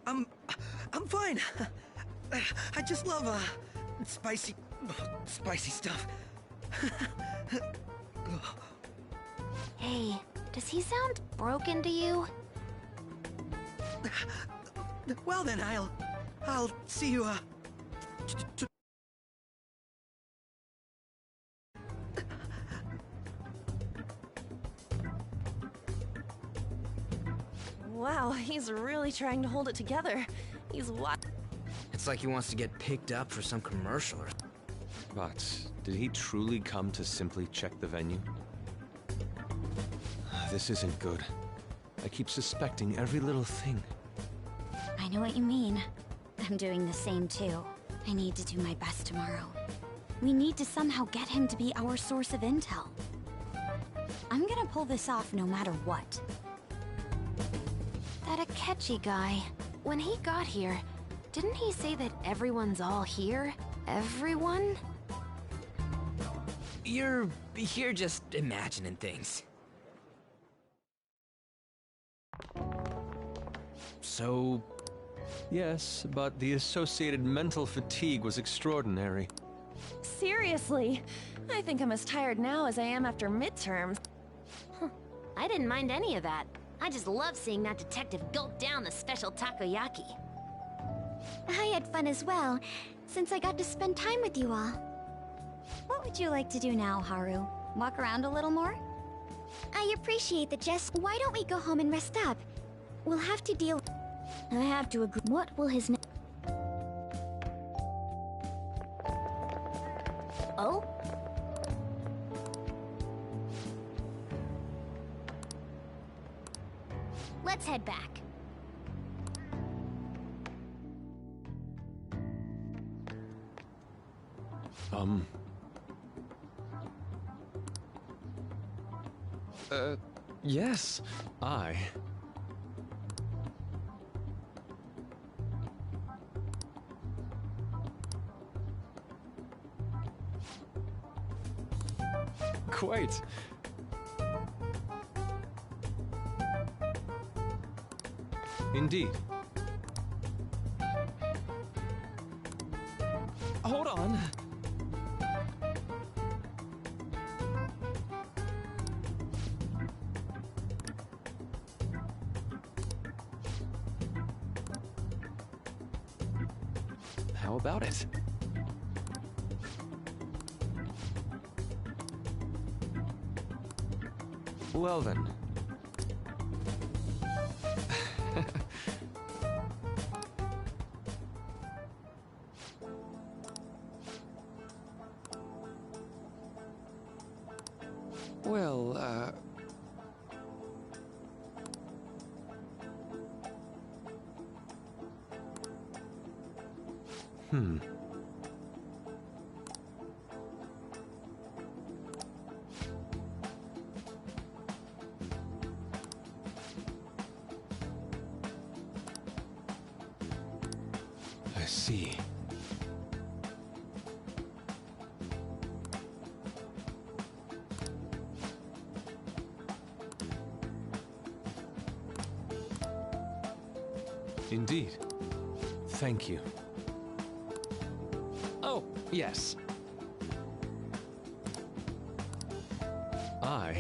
I'm fine. I just love, spicy stuff. Hey, does he sound broken to you? Well then, I'll see you, Wow, he's really trying to hold it together. He's what? It's like he wants to get picked up for some commercial or... But did he truly come to simply check the venue? This isn't good. I keep suspecting every little thing. I know what you mean. I'm doing the same too. I need to do my best tomorrow. We need to somehow get him to be our source of intel. I'm gonna pull this off no matter what. That Akechi guy, when he got here, didn't he say that everyone's all here? Everyone? You're just imagining things. So... Yes, but the associated mental fatigue was extraordinary. Seriously, I think I'm as tired now as I am after midterms. I didn't mind any of that. I just love seeing that detective gulp down the special takoyaki. I had fun as well, since I got to spend time with you all. What would you like to do now, Haru? Walk around a little more? I appreciate the jest. Why don't we go home and rest up? We'll have to deal... I have to agree. What will his name... Oh? Let's head back. Yes. I... Quite. Indeed. Hold on. How about it? Well then. Well, I see. Indeed. Thank you. Oh, yes. I...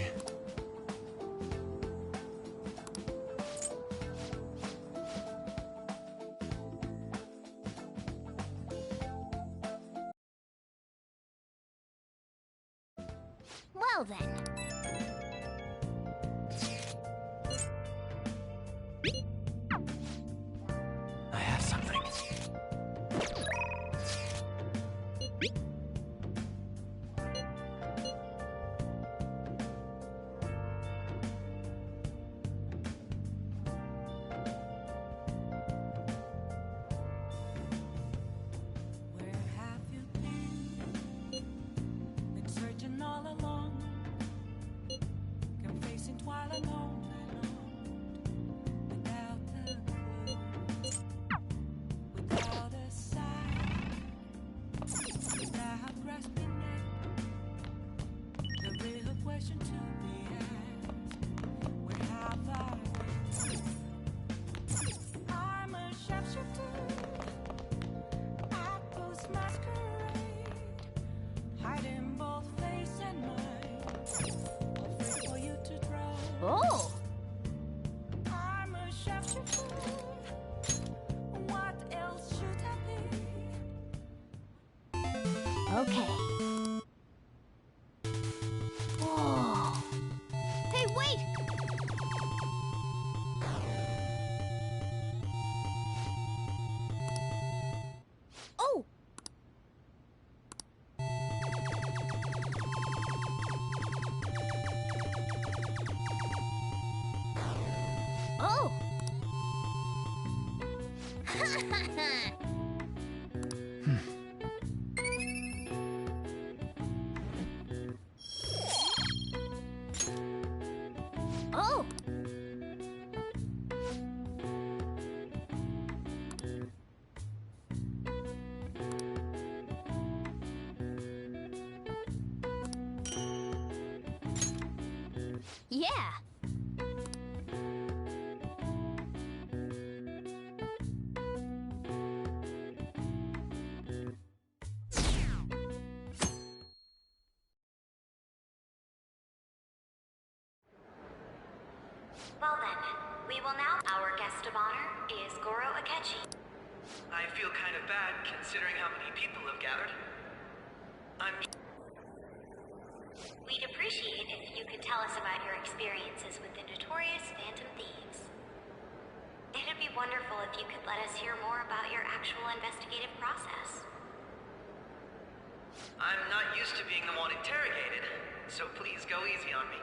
Well then. I have something. Yeah. Well then, we will now... Our guest of honor is Goro Akechi. I feel kind of bad considering how many people have gathered. We'd appreciate if you could tell us about your experiences with the notorious Phantom Thieves. It'd be wonderful if you could let us hear more about your actual investigative process. I'm not used to being the one interrogated, so please go easy on me.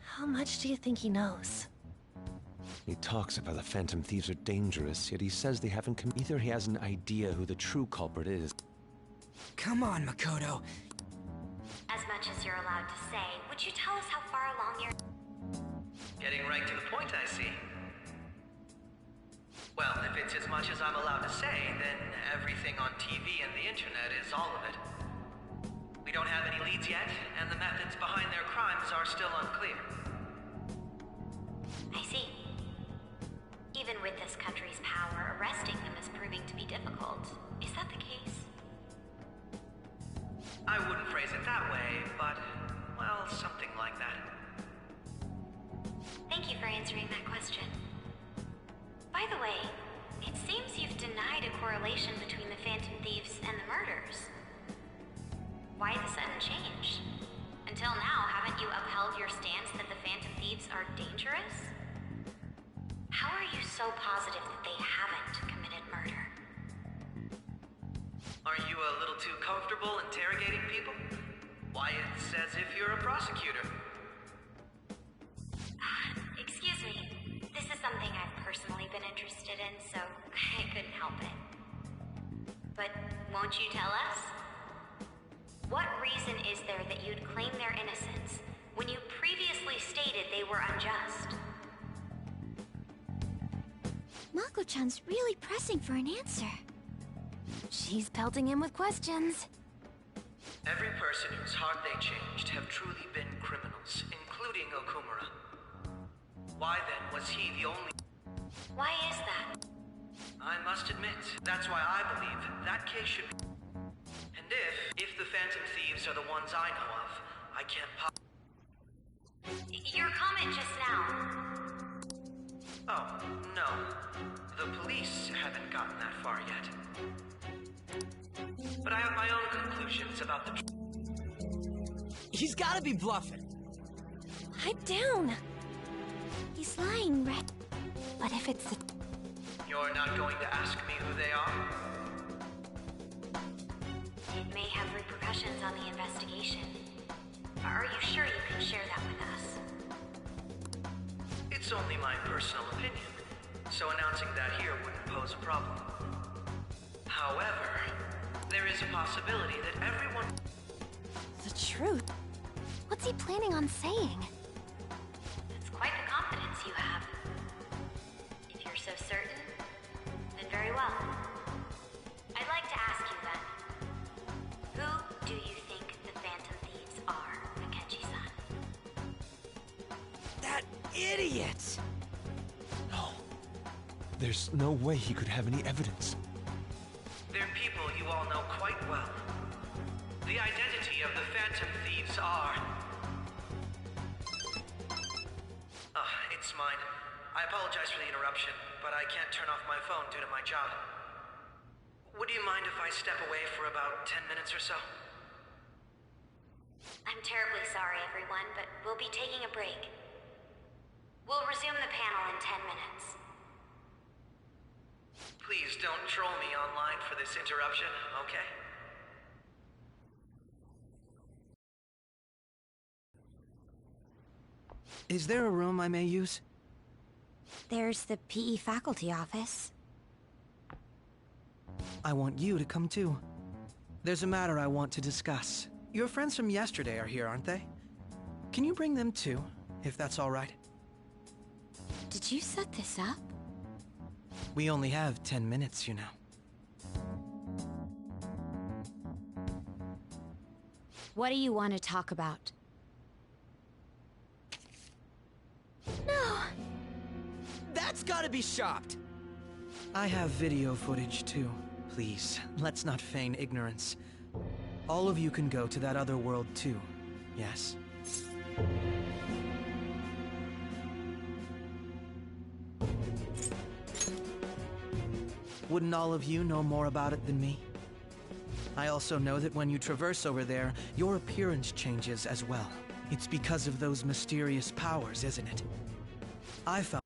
How much do you think he knows? He talks about the Phantom Thieves are dangerous, yet he says they haven't either he has an idea who the true culprit is. Come on, Makoto. As much as you're allowed to say, would you tell us how far along you're... Getting right to the point, I see. Well, if it's as much as I'm allowed to say, then everything on TV and the internet is all of it. We don't have any leads yet, and the methods behind their crimes are still unclear. I see. Even with this country's power, arresting them is proving to be difficult. Is that the case? I wouldn't phrase it that way, but, well, something like that. Thank you for answering that question. By the way, it seems you've denied a correlation between the Phantom Thieves and the murders. Why the sudden change? Until now, haven't you upheld your stance that the Phantom Thieves are dangerous? How are you so positive that they haven't committed murder? Aren't you a little too comfortable interrogating people? Why, it's as if you're a prosecutor. Excuse me. This is something I've personally been interested in, so I couldn't help it. But won't you tell us? What reason is there that you'd claim their innocence when you previously stated they were unjust? Mako-chan's really pressing for an answer. She's pelting him with questions. Every person whose heart they changed have truly been criminals, including Okumura. Why then was he the only... Why is that? I must admit, that's why I believe that case should be... And if the Phantom Thieves are the ones I know of, I can't Your comment just now. Oh, no. The police haven't gotten that far yet. But I have my own conclusions about the... He's gotta be bluffing. Pipe down. He's lying, Red. But if it's the... You're not going to ask me who they are? It may have repercussions on the investigation. Are you sure you can share that with us? It's only my personal opinion, so announcing that here wouldn't pose a problem. However, there is a possibility that everyone... The truth? What's he planning on saying? That's quite the confidence you have. If you're so certain, then very well. I'd like to ask you then, who do you think the Phantom Thieves are, Akechi-san? That idiot! No. There's no way he could have any evidence. They're people you all know quite well. The identity of the Phantom Thieves are... it's mine. I apologize for the interruption, but I can't turn off my phone due to my job. Would you mind if I step away for about 10 minutes or so? I'm terribly sorry, everyone, but we'll be taking a break. We'll resume the panel in 10 minutes. Please don't troll me online for this interruption, okay? Is there a room I may use? There's the PE faculty office. I want you to come too. There's a matter I want to discuss. Your friends from yesterday are here, aren't they? Can you bring them too, if that's all right? Did you set this up? We only have 10 minutes, you know. What do you want to talk about? No! That's gotta be shopped! I have video footage too. Please, let's not feign ignorance. All of you can go to that other world too, yes? Wouldn't all of you know more about it than me? I also know that when you traverse over there, your appearance changes as well. It's because of those mysterious powers, isn't it? I found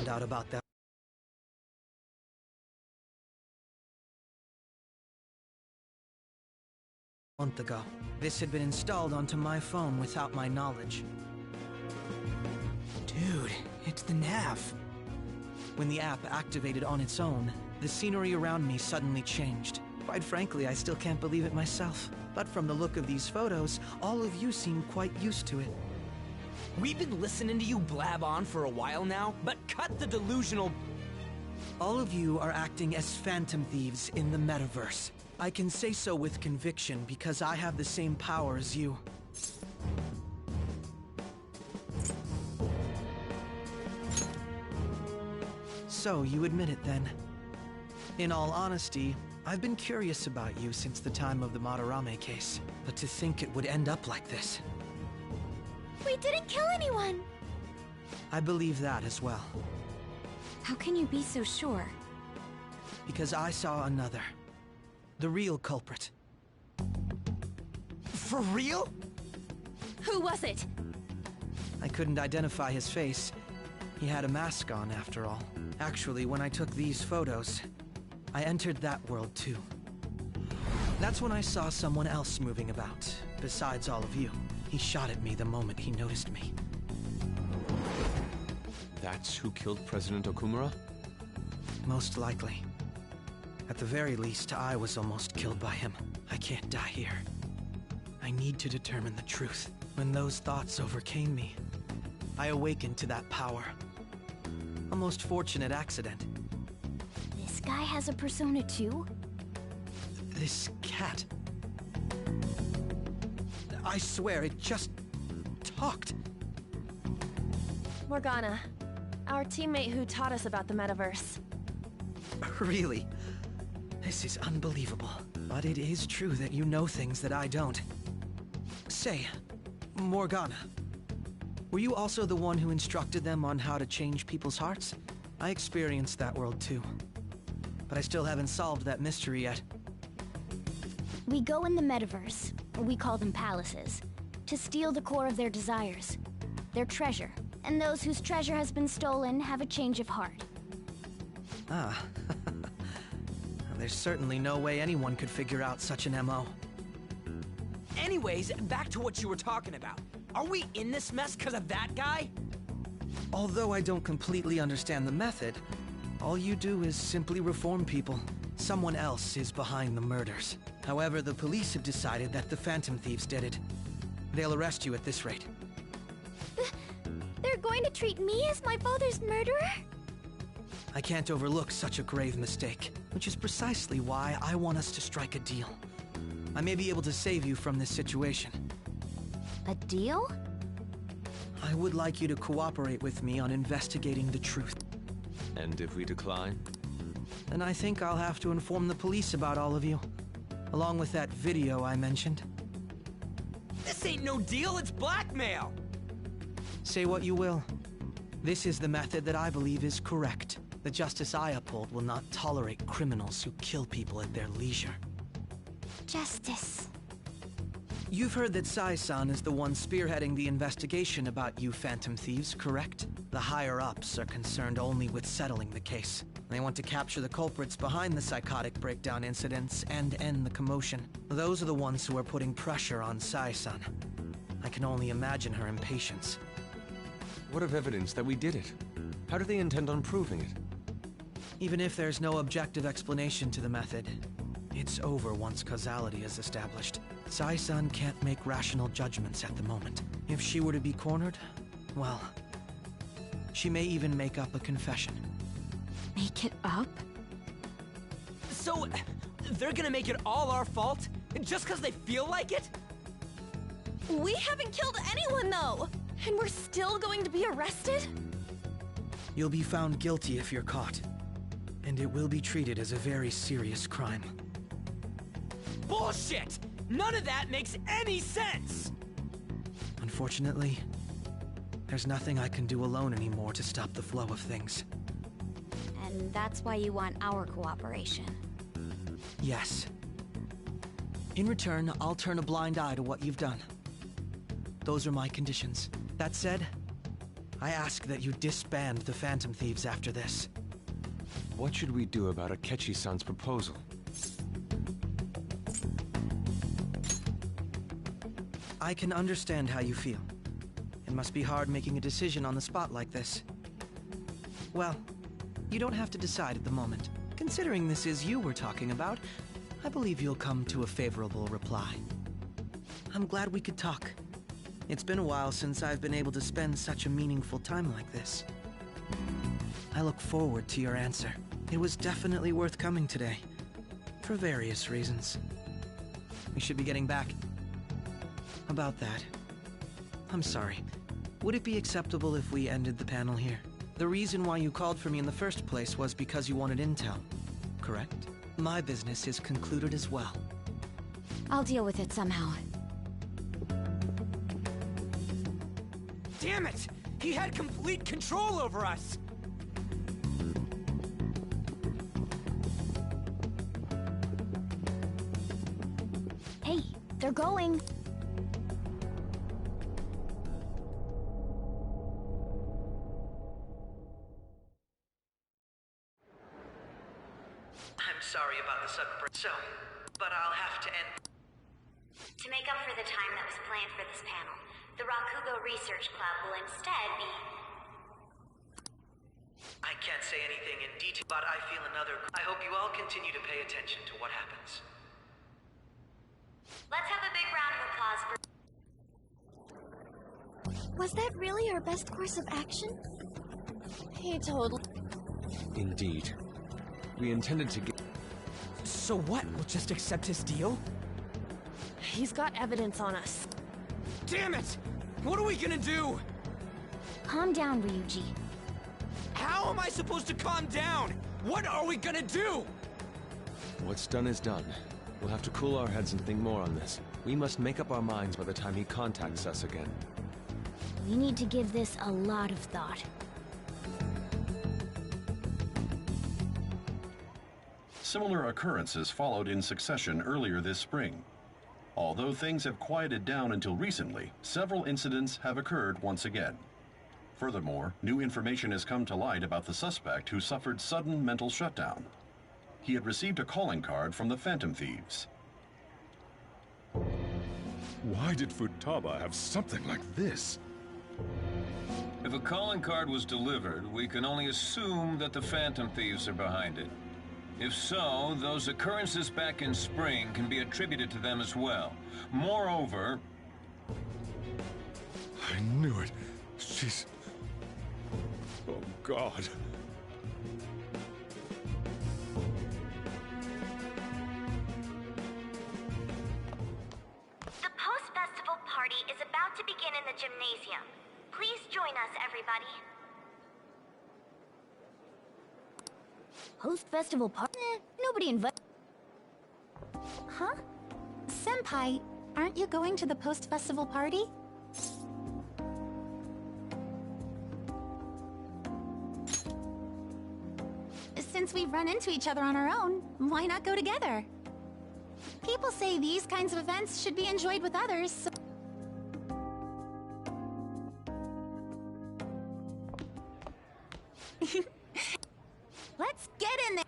found out about that a month ago. This had been installed onto my phone without my knowledge. Dude, it's the nav. When the app activated on its own, the scenery around me suddenly changed. Quite frankly, I still can't believe it myself. But from the look of these photos, all of you seem quite used to it. We've been listening to you blab on for a while now, but cut the delusional... All of you are acting as phantom thieves in the metaverse. I can say so with conviction because I have the same power as you. So, you admit it then. In all honesty, I've been curious about you since the time of the Madarame case, but to think it would end up like this. We didn't kill anyone! I believe that as well. How can you be so sure? Because I saw another. The real culprit. For real? Who was it? I couldn't identify his face. He had a mask on, after all. Actually, when I took these photos, I entered that world too. That's when I saw someone else moving about, besides all of you. He shot at me the moment he noticed me. That's who killed President Okumura? Most likely. At the very least, I was almost killed by him. I can't die here. I need to determine the truth. When those thoughts overcame me, I awakened to that power. A most fortunate accident. This guy has a persona too? This cat. I swear, it just talked. Morgana, our teammate who taught us about the metaverse. Really? This is unbelievable. But it is true that you know things that I don't. Say, Morgana, were you also the one who instructed them on how to change people's hearts? I experienced that world too. But I still haven't solved that mystery yet. We go in the metaverse, or we call them palaces, to steal the core of their desires, their treasure. And those whose treasure has been stolen have a change of heart. Ah. There's certainly no way anyone could figure out such an MO. Anyways, back to what you were talking about. Are we in this mess because of that guy? Although I don't completely understand the method, all you do is simply reform people. Someone else is behind the murders. However, the police have decided that the Phantom Thieves did it. They'll arrest you at this rate. They're going to treat me as my father's murderer? I can't overlook such a grave mistake, which is precisely why I want us to strike a deal. I may be able to save you from this situation. A deal? I would like you to cooperate with me on investigating the truth. And if we decline? Then I think I'll have to inform the police about all of you, along with that video I mentioned. This ain't no deal, it's blackmail! Say what you will. This is the method that I believe is correct. The justice I uphold will not tolerate criminals who kill people at their leisure. Justice. You've heard that Sai-san is the one spearheading the investigation about you Phantom Thieves, correct? The higher-ups are concerned only with settling the case. They want to capture the culprits behind the psychotic breakdown incidents and end the commotion. Those are the ones who are putting pressure on Sai-san. I can only imagine her impatience. What of evidence that we did it? How do they intend on proving it? Even if there's no objective explanation to the method, it's over once causality is established. Sai-san can't make rational judgments at the moment. If she were to be cornered, well, she may even make up a confession. Make it up? So, they're gonna make it all our fault? Just because they feel like it? We haven't killed anyone, though! And we're still going to be arrested? You'll be found guilty if you're caught. And it will be treated as a very serious crime. Bullshit! None of that makes any sense! Unfortunately, there's nothing I can do alone anymore to stop the flow of things. And that's why you want our cooperation. Yes. In return, I'll turn a blind eye to what you've done. Those are my conditions. That said, I ask that you disband the Phantom Thieves after this. What should we do about Akechi-san's proposal? I can understand how you feel. It must be hard making a decision on the spot like this. Well, you don't have to decide at the moment. Considering this is you we're talking about, I believe you'll come to a favorable reply. I'm glad we could talk. It's been a while since I've been able to spend such a meaningful time like this. I look forward to your answer. It was definitely worth coming today, for various reasons. We should be getting back. About that, I'm sorry. Would it be acceptable if we ended the panel here? The reason why you called for me in the first place was because you wanted intel, correct? My business is concluded as well. I'll deal with it somehow. Damn it! He had complete control over us! Hey, they're going. I'm sorry about the sudden break. But I'll have to end. To make up for the time that was planned for this panel, the Rakugo Research Club will instead be... I can't say anything in detail, but I feel another... I hope you all continue to pay attention to what happens. Let's have a big round of applause for... Was that really our best course of action? He totally... Indeed. We intended to get... So what? We'll just accept his deal? He's got evidence on us. Damn it! What are we gonna do? Calm down, Ryuji. How am I supposed to calm down? What are we gonna do? What's done is done. We'll have to cool our heads and think more on this. We must make up our minds by the time he contacts us again. We need to give this a lot of thought. Similar occurrences followed in succession earlier this spring. Although things have quieted down until recently, several incidents have occurred once again. Furthermore, new information has come to light about the suspect who suffered sudden mental shutdown. He had received a calling card from the Phantom Thieves. Why did Futaba have something like this? If a calling card was delivered, we can only assume that the Phantom Thieves are behind it. If so, those occurrences back in spring can be attributed to them as well. Moreover... I knew it. She's... Oh, God. The post-festival party is about to begin in the gymnasium. Please join us, everybody. Post-festival party? Nobody invited. Huh? Senpai, aren't you going to the post-festival party? Since we've run into each other on our own, why not go together? People say these kinds of events should be enjoyed with others, so... Let's get in there!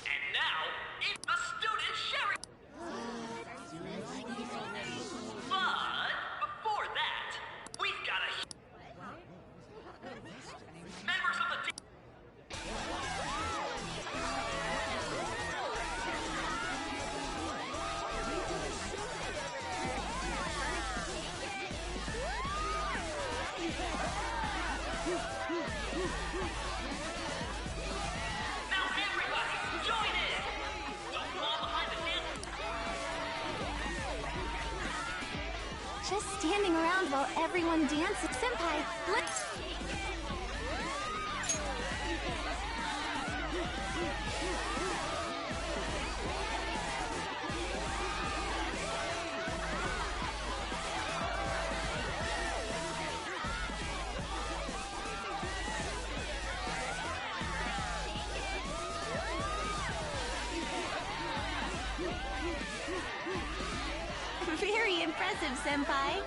And now, it's the student sharing. But before that, we've got a members of the team. Now everybody, join in! Don't fall behind the dance. Just standing around while everyone dances. Senpai, let's... Very impressive, Senpai.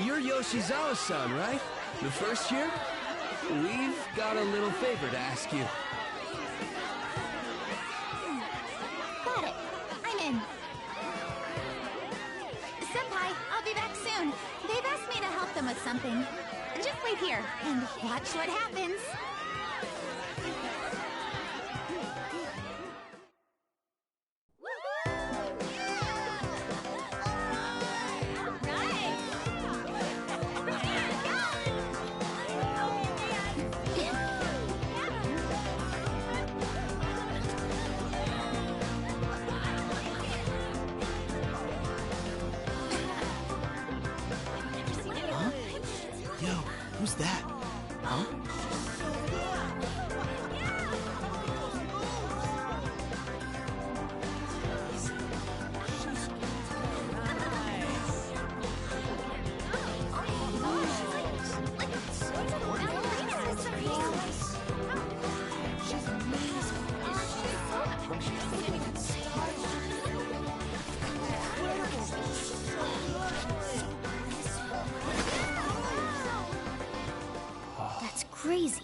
You're Yoshizawa-san, right? The first year? We've got a little favor to ask you. Got it. I'm in. Senpai, I'll be back soon. They've asked me to help them with something. Just wait here and watch what happens. Who's that? Huh? That's crazy.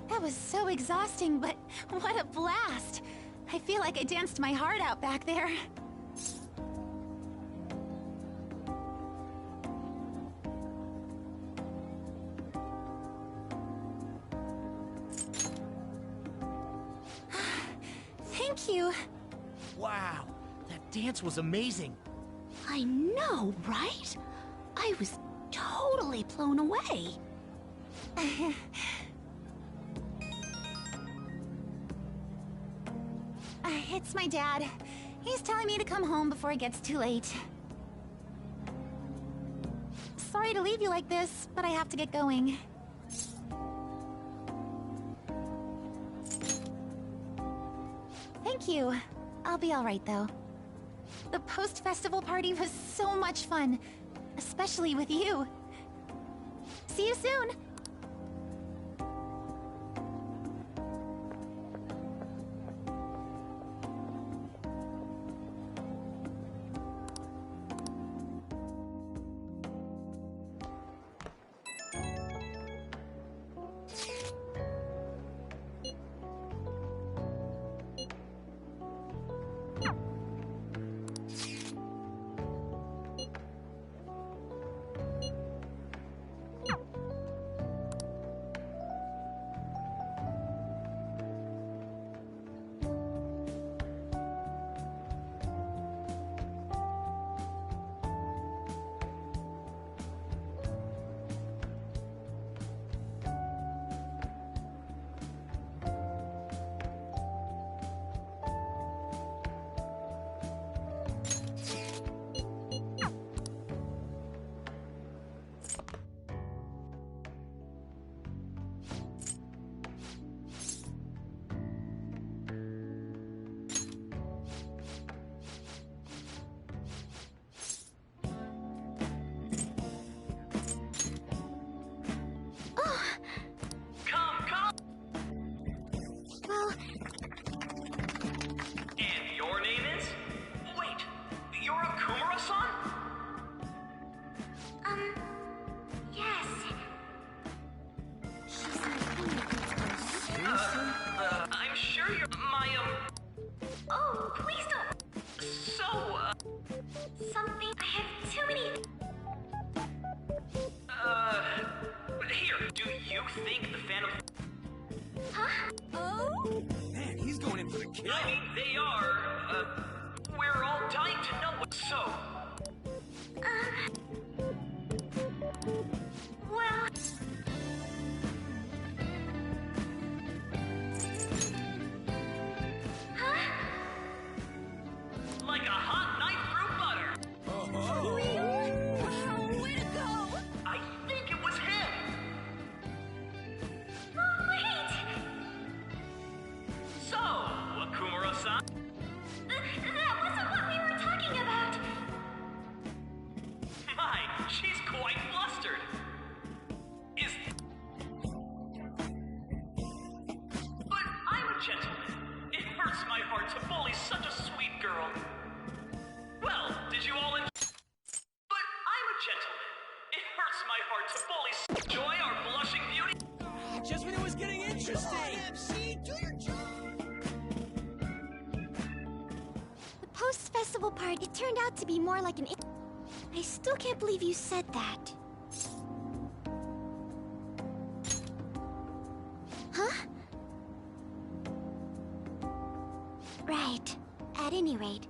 That was so exhausting, but what a blast! I feel like I danced my heart out back there. Thank you. Wow, that dance was amazing. I know, right? I was totally blown away. It's my dad. He's telling me to come home before it gets too late. Sorry to leave you like this, but I have to get going. Thank you. I'll be alright, though. The post-festival party was so much fun, especially with you. See you soon! Something. I have too many. Here, do you think the Phantom... Huh? Man, he's going in I mean, they are. We're all dying to know what's so. Well... Huh? Like a hot knife through butter. Wow, way to go! I think it was him. Oh, wait! So, Akumura-san? That wasn't what we were talking about! My, she's quite flustered. But I'm a gentleman. It hurts my heart to bully such a sweet girl. Well, did you all But I'm a gentleman. It hurts my heart to bully Joy, our blushing beauty. Just when it was getting interesting! MC, do your job! The post-festival part, it turned out to be more like an... I still can't believe you said that. Huh? Right. At any rate,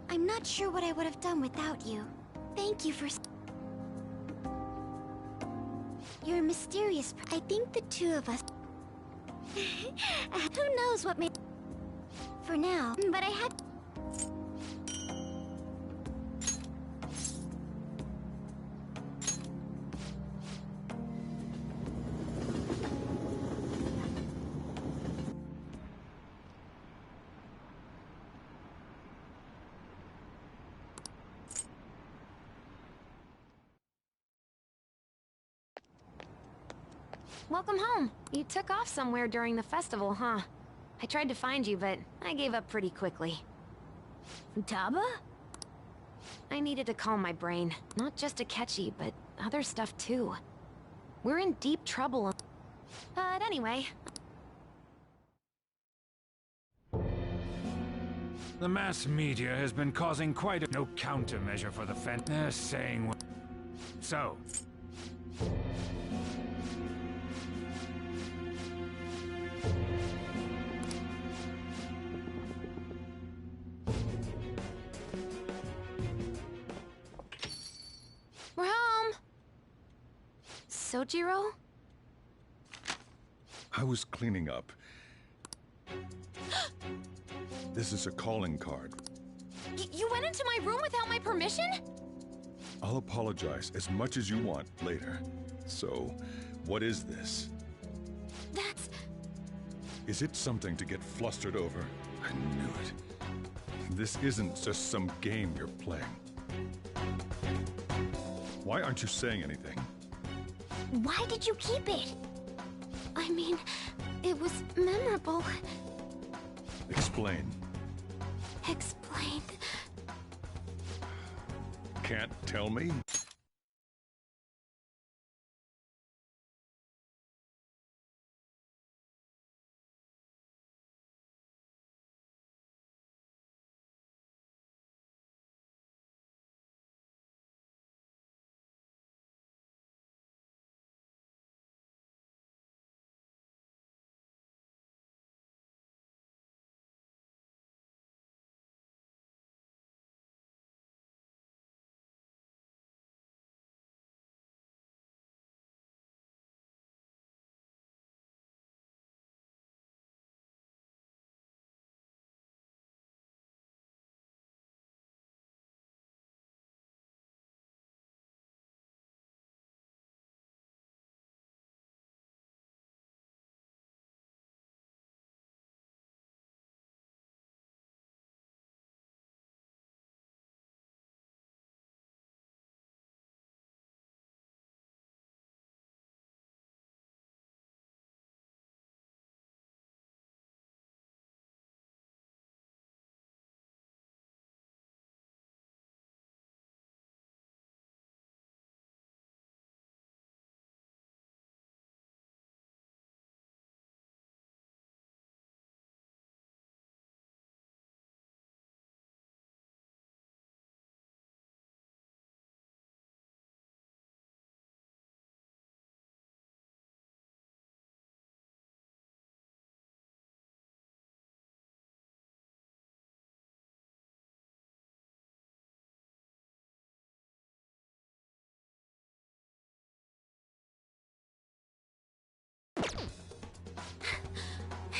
I'm not sure what I would have done without you. Thank you for... You're a mysterious... I think the two of us... Who knows what may... For now, but I had... Welcome home. You took off somewhere during the festival, huh? I tried to find you, but I gave up pretty quickly. Futaba? I needed to calm my brain. Not just Akechi, but other stuff too. We're in deep trouble. But anyway... The mass media has been causing quite a... No countermeasure for the They're saying... So... We're home! Sojiro? I was cleaning up. This is a calling card. You went into my room without my permission? I'll apologize as much as you want later. So, what is this? That's... Is it something to get flustered over? I knew it. This isn't just some game you're playing. Why aren't you saying anything? Why did you keep it? I mean, it was memorable. Explain. Explain. Can't tell me?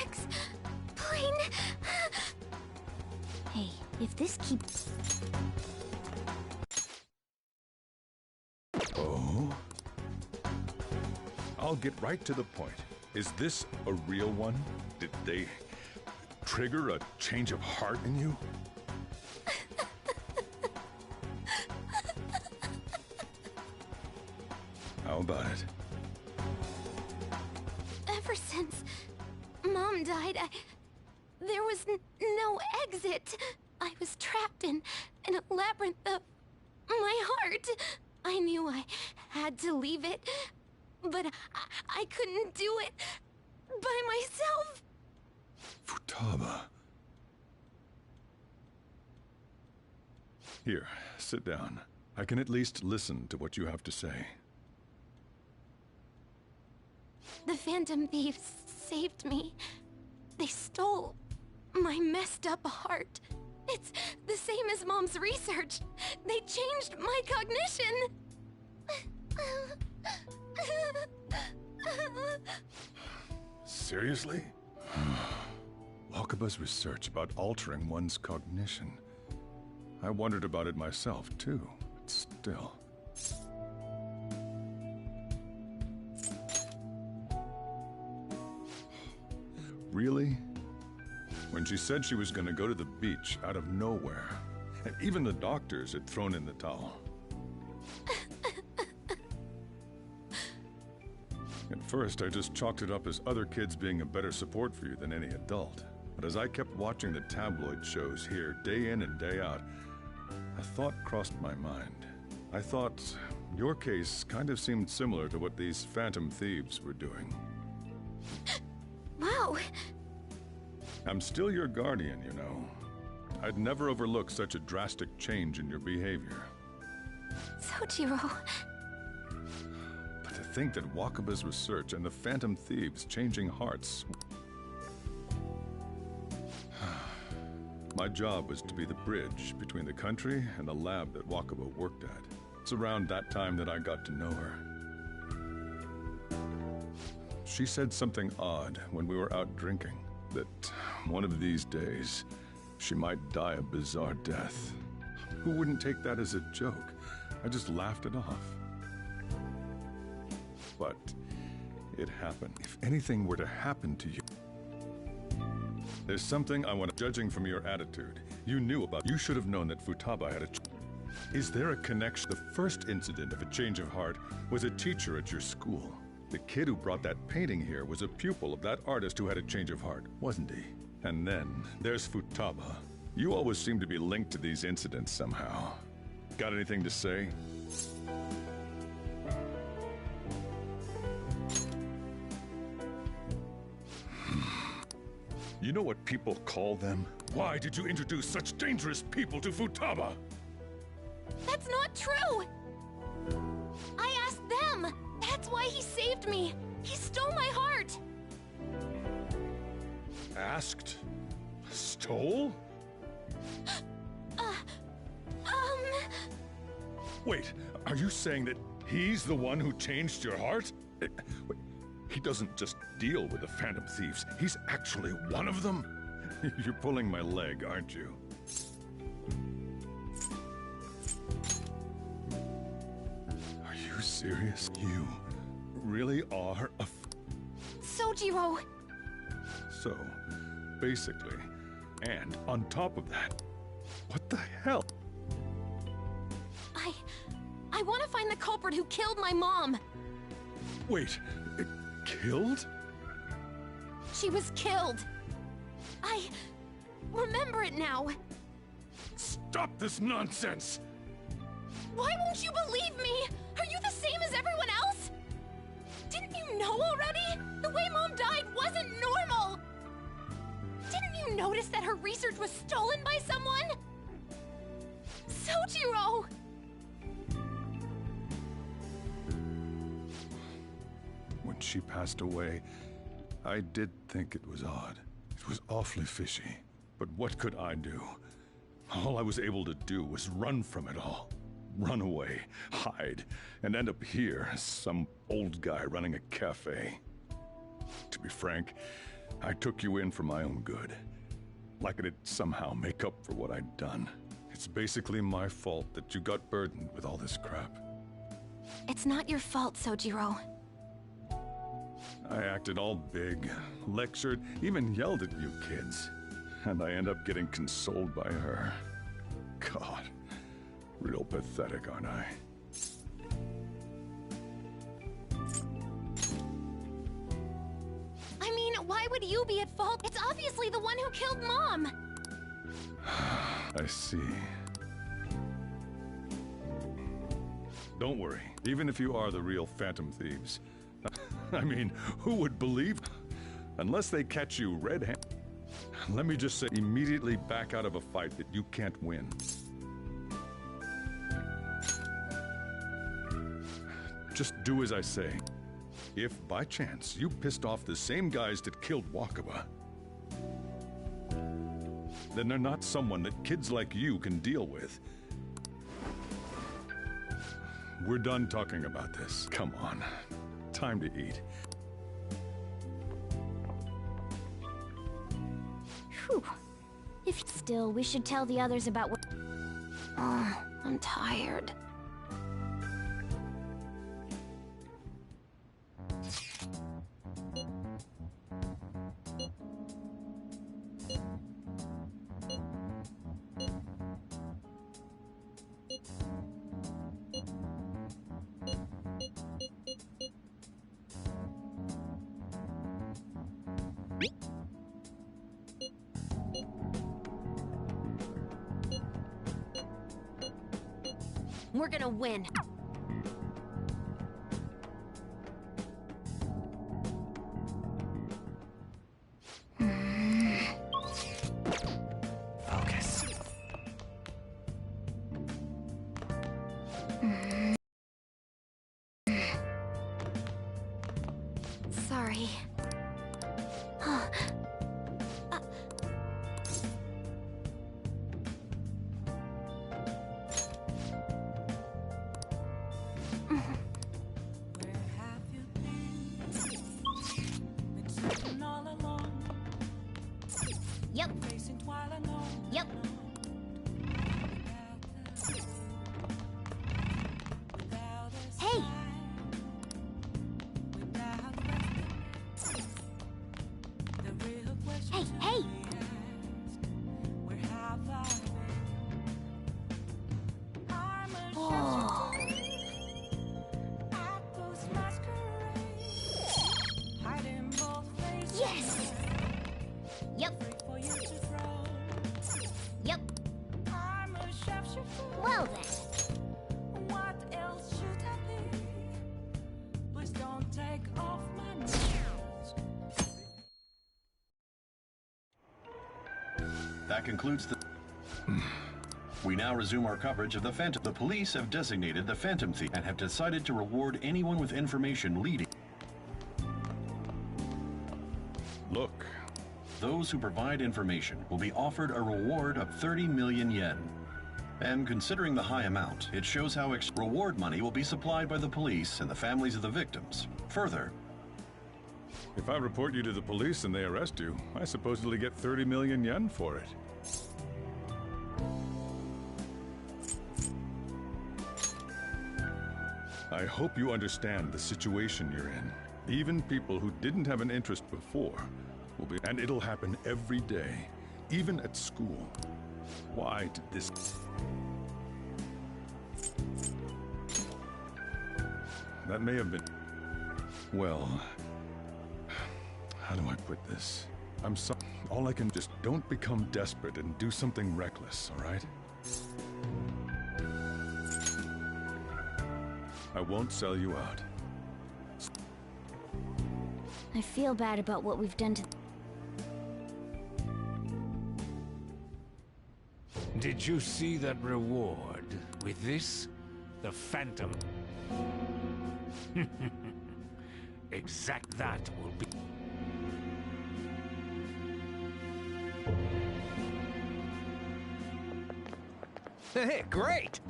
Explain. Hey, if this keeps... Oh? I'll get right to the point. Is this a real one? Did they trigger a change of heart in you? How about it? Ever since Mom died, there was no exit. I was trapped in a labyrinth of my heart. I knew I had to leave it, but I couldn't do it by myself. Futaba. Here, sit down. I can at least listen to what you have to say. The Phantom Thieves saved me. They stole my messed up heart. It's the same as Mom's research. They changed my cognition. Seriously? Wakaba's research about altering one's cognition. I wondered about it myself, too, but still. Really? When she said she was going to go to the beach out of nowhere, and even the doctors had thrown in the towel. At first, I just chalked it up as other kids being a better support for you than any adult. But as I kept watching the tabloid shows here day in and day out, a thought crossed my mind. I thought your case kind of seemed similar to what these Phantom Thieves were doing. Wow. I'm still your guardian, you know. I'd never overlook such a drastic change in your behavior. Sojiro. But to think that Wakaba's research and the Phantom Thieves changing hearts... My job was to be the bridge between the country and the lab that Wakaba worked at. It's around that time that I got to know her. She said something odd when we were out drinking, that one of these days, she might die a bizarre death. Who wouldn't take that as a joke? I just laughed it off. But it happened. If anything were to happen to you, there's something I want. Judging from your attitude, you knew about. You should have known that Futaba had a. Is there a connection? The first incident of a change of heart was a teacher at your school. The kid who brought that painting here was a pupil of that artist who had a change of heart, wasn't he? And then there's Futaba. You always seem to be linked to these incidents somehow. Got anything to say? You know what people call them? Why did you introduce such dangerous people to Futaba? That's not true! I asked them! That's why he saved me! He stole my heart! Asked? Stole? Wait, are you saying that he's the one who changed your heart? Wait, he doesn't just deal with the Phantom Thieves. He's actually one of them? You're pulling my leg, aren't you? Are you serious? You really are a... Sojiro! So, basically, and on top of that, what the hell? I want to find the culprit who killed my mom! Wait, killed? She was killed! I remember it now! Stop this nonsense! Why won't you believe me? Are you the same as everyone else? Didn't you know already? The way Mom died wasn't normal! Didn't you notice that her research was stolen by someone? Sojiro! When she passed away, I did think it was odd. It was awfully fishy. But what could I do? All I was able to do was run from it all. Run away, hide, and end up here as some old guy running a cafe. To be frank, I took you in for my own good. Like it'd somehow make up for what I'd done. It's basically my fault that you got burdened with all this crap. It's not your fault, Sojiro. I acted all big, lectured, even yelled at you kids. And I end up getting consoled by her. God, real pathetic, aren't I? I mean, why would you be at fault? It's obviously the one who killed Mom! I see. Don't worry, even if you are the real Phantom Thieves. I mean, who would believe? Unless they catch you red-handed. Let me just say, immediately back out of a fight that you can't win. Just do as I say. If, by chance, you pissed off the same guys that killed Wakaba, then they're not someone that kids like you can deal with. We're done talking about this. Come on. Time to eat. Whew. If still, we should tell the others about what... Oh, I'm tired. We're gonna win. Focus. Sorry. Yep. Yep. Hey! Hey, hey! Oh. Yes! Yep. Yep. Well then. What else should I be? Please don't take off my mask. That concludes the... We now resume our coverage of the Phantom. The police have designated the Phantom Thief and have decided to reward anyone with information leading. Look. Those who provide information will be offered a reward of 30 million yen. And considering the high amount, it shows how reward money will be supplied by the police and the families of the victims. Further, if I report you to the police and they arrest you, I supposedly get 30 million yen for it. I hope you understand the situation you're in. Even people who didn't have an interest before will be... And it'll happen every day, even at school. Why did this... That may have been... Well... How do I put this? I'm sorry. All I can... Just don't become desperate and do something reckless, all right? I won't sell you out. I feel bad about what we've done to... Did you see that reward? With this, the Phantom. Exact that will be... Hey, great!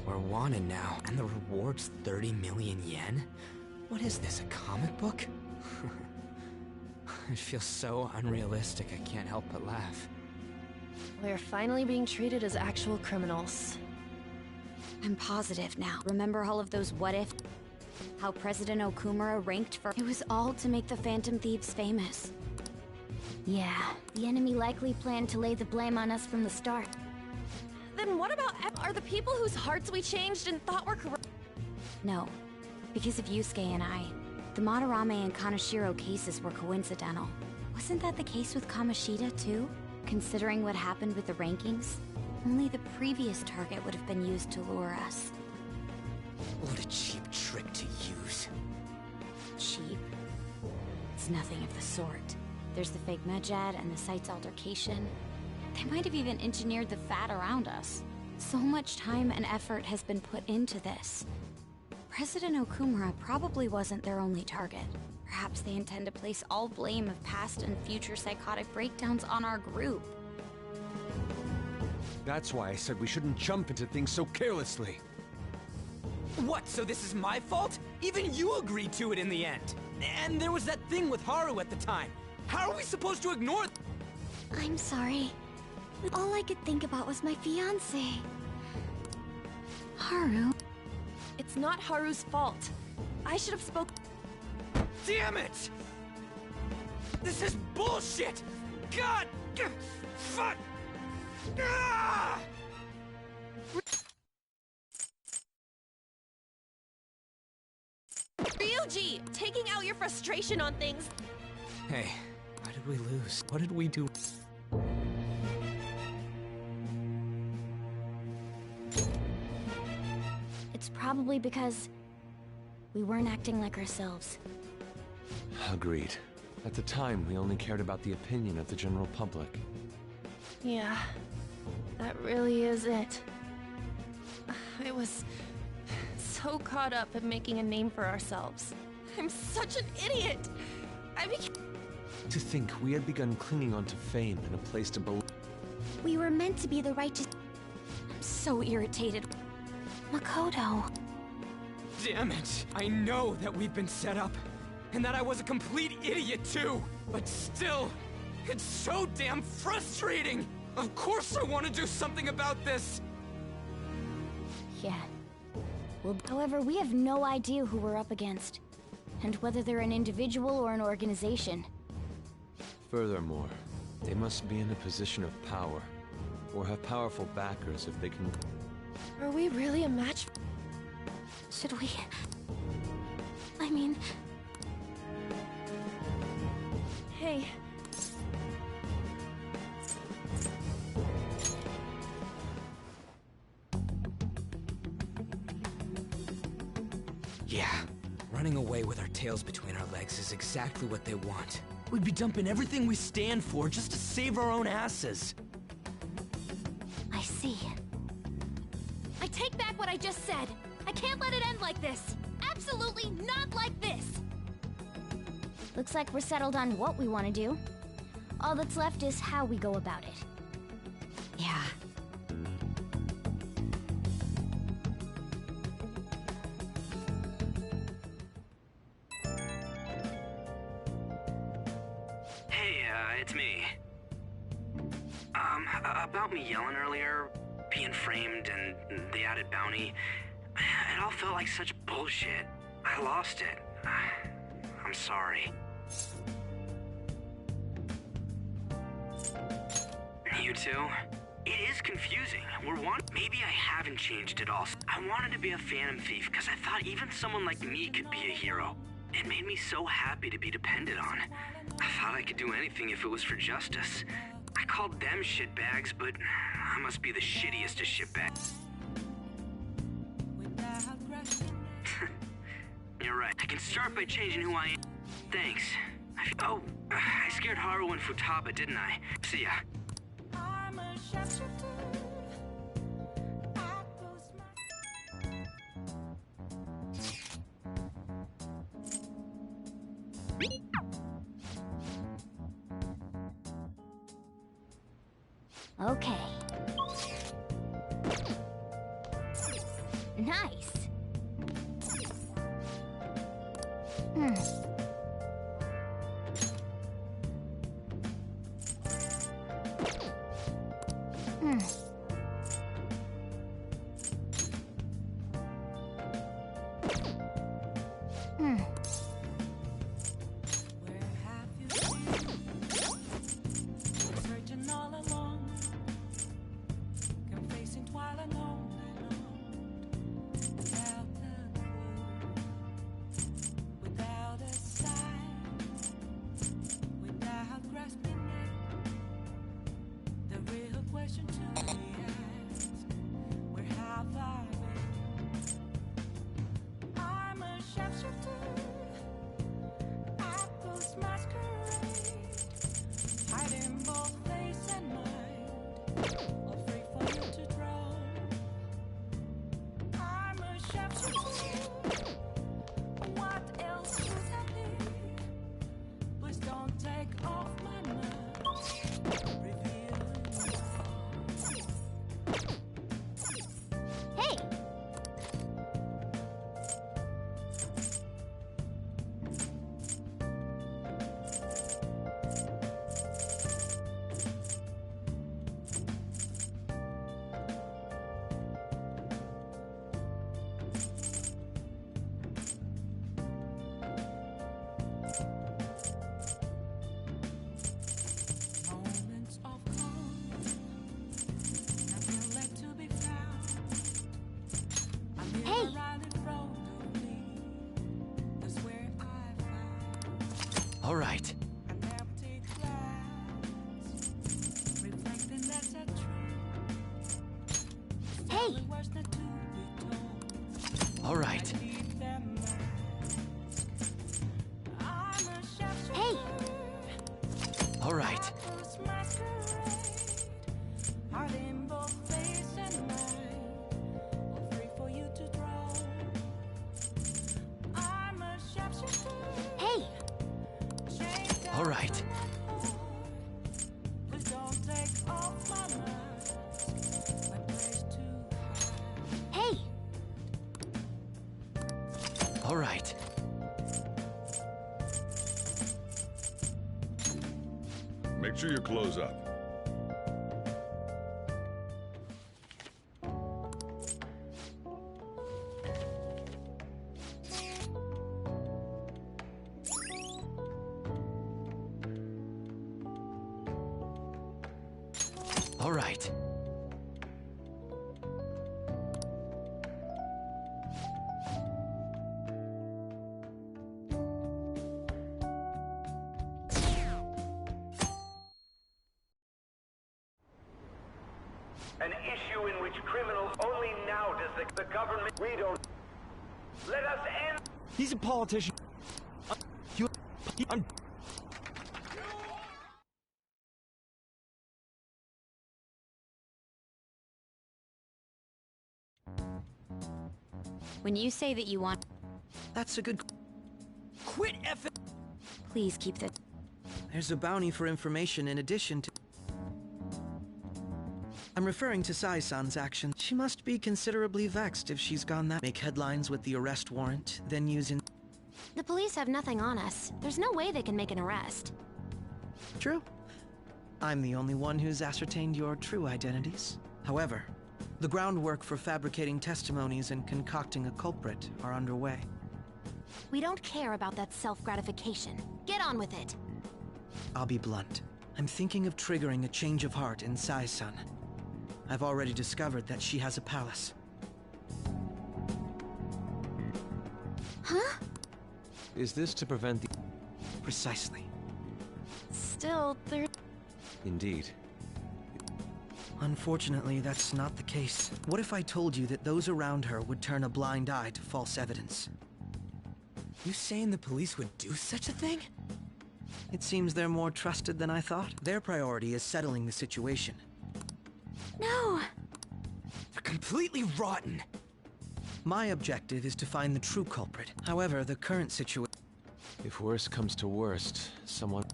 We're wanted now, and the reward's 30 million yen? What is this, a comic book? It feels so unrealistic, I can't help but laugh. We're finally being treated as actual criminals. I'm positive now. Remember all of those what if? How President Okumura ranked for— It was all to make the Phantom Thieves famous. Yeah, the enemy likely planned to lay the blame on us from the start. Then what about— are the people whose hearts we changed and thought were corrupt? No, because of Yusuke and I. The Madarame and Kaneshiro cases were coincidental. Wasn't that the case with Kamoshida, too? Considering what happened with the rankings, only the previous target would have been used to lure us. What a cheap trick to use. Cheap? It's nothing of the sort. There's the fake Medjed and the site's altercation. They might have even engineered the fat around us. So much time and effort has been put into this. President Okumura probably wasn't their only target. Perhaps they intend to place all blame of past and future psychotic breakdowns on our group. That's why I said we shouldn't jump into things so carelessly. What, so this is my fault? Even you agreed to it in the end. And there was that thing with Haru at the time. How are we supposed to ignore it? I'm sorry. All I could think about was my fiancé. Haru. It's not Haru's fault. I should have spoken. Damn it! This is bullshit! God! Fuck! Ah! Ryuji! Taking out your frustration on things. Hey, why did we lose? What did we do? It's probably because we weren't acting like ourselves. Agreed. At the time, we only cared about the opinion of the general public. Yeah, that really is it. I was so caught up in making a name for ourselves. I'm such an idiot! To think we had begun clinging onto fame and a place to belong. We were meant to be the righteous. I'm so irritated. Makoto. Damn it! I know that we've been set up, and that I was a complete idiot too! But still, it's so damn frustrating! Of course I want to do something about this! Yeah. Well, however, we have no idea who we're up against, and whether they're an individual or an organization. Furthermore, they must be in a position of power, or have powerful backers if they can... Are we really a match? Should we... I mean... Hey. Yeah, running away with our tails between our legs is exactly what they want. We'd be dumping everything we stand for just to save our own asses. I see. I take back what I just said. I can't let it end like this. Absolutely not like this. Looks like we're settled on what we want to do. All that's left is how we go about it. Yeah. Hey, it's me. About me yelling earlier, being framed, and the added bounty, it all felt like such bullshit. I lost it. I'm sorry. You too? It is confusing. Maybe I haven't changed at all. I wanted to be a Phantom Thief because I thought even someone like me could be a hero. It made me so happy to be depended on. I thought I could do anything if it was for justice. I called them shitbags, but I must be the shittiest of shitbags. You're right. I can start by changing who I am. Thanks. I scared Haru and Futaba, didn't I? See ya. I'm a shapeshifter. Okay. All right. Hey! All right. Hey! All right. Hey! All right. Hey! All right. Make sure you close up. All right. An issue in which criminals only now does the government. We don't. Let us end. He's a politician. I'm When you say that you want... That's a good... Quit effing! Please keep that... There's a bounty for information in addition to... I'm referring to Sai-san's actions. She must be considerably vexed if she's gone that... Make headlines with the arrest warrant, then use in... The police have nothing on us. There's no way they can make an arrest. True. I'm the only one who's ascertained your true identities. However, the groundwork for fabricating testimonies and concocting a culprit are underway. We don't care about that self-gratification. Get on with it. I'll be blunt. I'm thinking of triggering a change of heart in Sai-san. I've already discovered that she has a palace. Huh? Is this to prevent the... Precisely. Still, there... Indeed. Unfortunately, that's not the case. What if I told you that those around her would turn a blind eye to false evidence? You saying the police would do such a thing? It seems they're more trusted than I thought. Their priority is settling the situation. No! They're completely rotten! My objective is to find the true culprit. However, the current situation... If worst comes to worst, someone...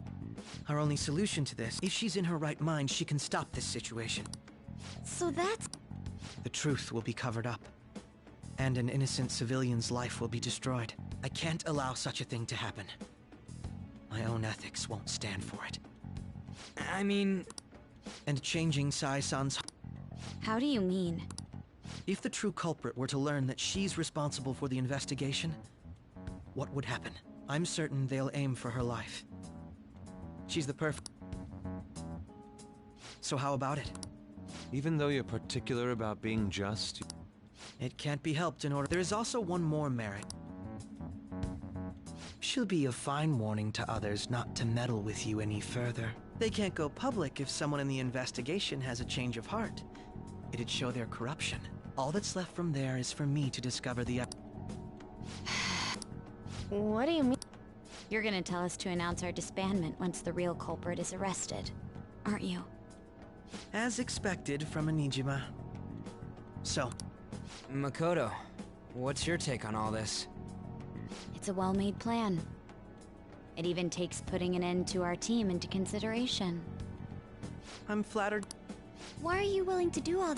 Our only solution to this, if she's in her right mind, she can stop this situation. So that's... The truth will be covered up. And an innocent civilian's life will be destroyed. I can't allow such a thing to happen. My own ethics won't stand for it. I mean... And changing Sai-san's... How do you mean? If the true culprit were to learn that she's responsible for the investigation, what would happen? I'm certain they'll aim for her life. She's the perfect... So how about it? Even though you're particular about being just... It can't be helped in order... There is also one more merit. She'll be a fine warning to others not to meddle with you any further. They can't go public if someone in the investigation has a change of heart. It'd show their corruption. All that's left from there is for me to discover the... What do you mean? You're gonna tell us to announce our disbandment once the real culprit is arrested, aren't you? As expected from Anijima. So... Makoto, what's your take on all this? It's a well-made plan. It even takes putting an end to our team into consideration. I'm flattered. Why are you willing to do all...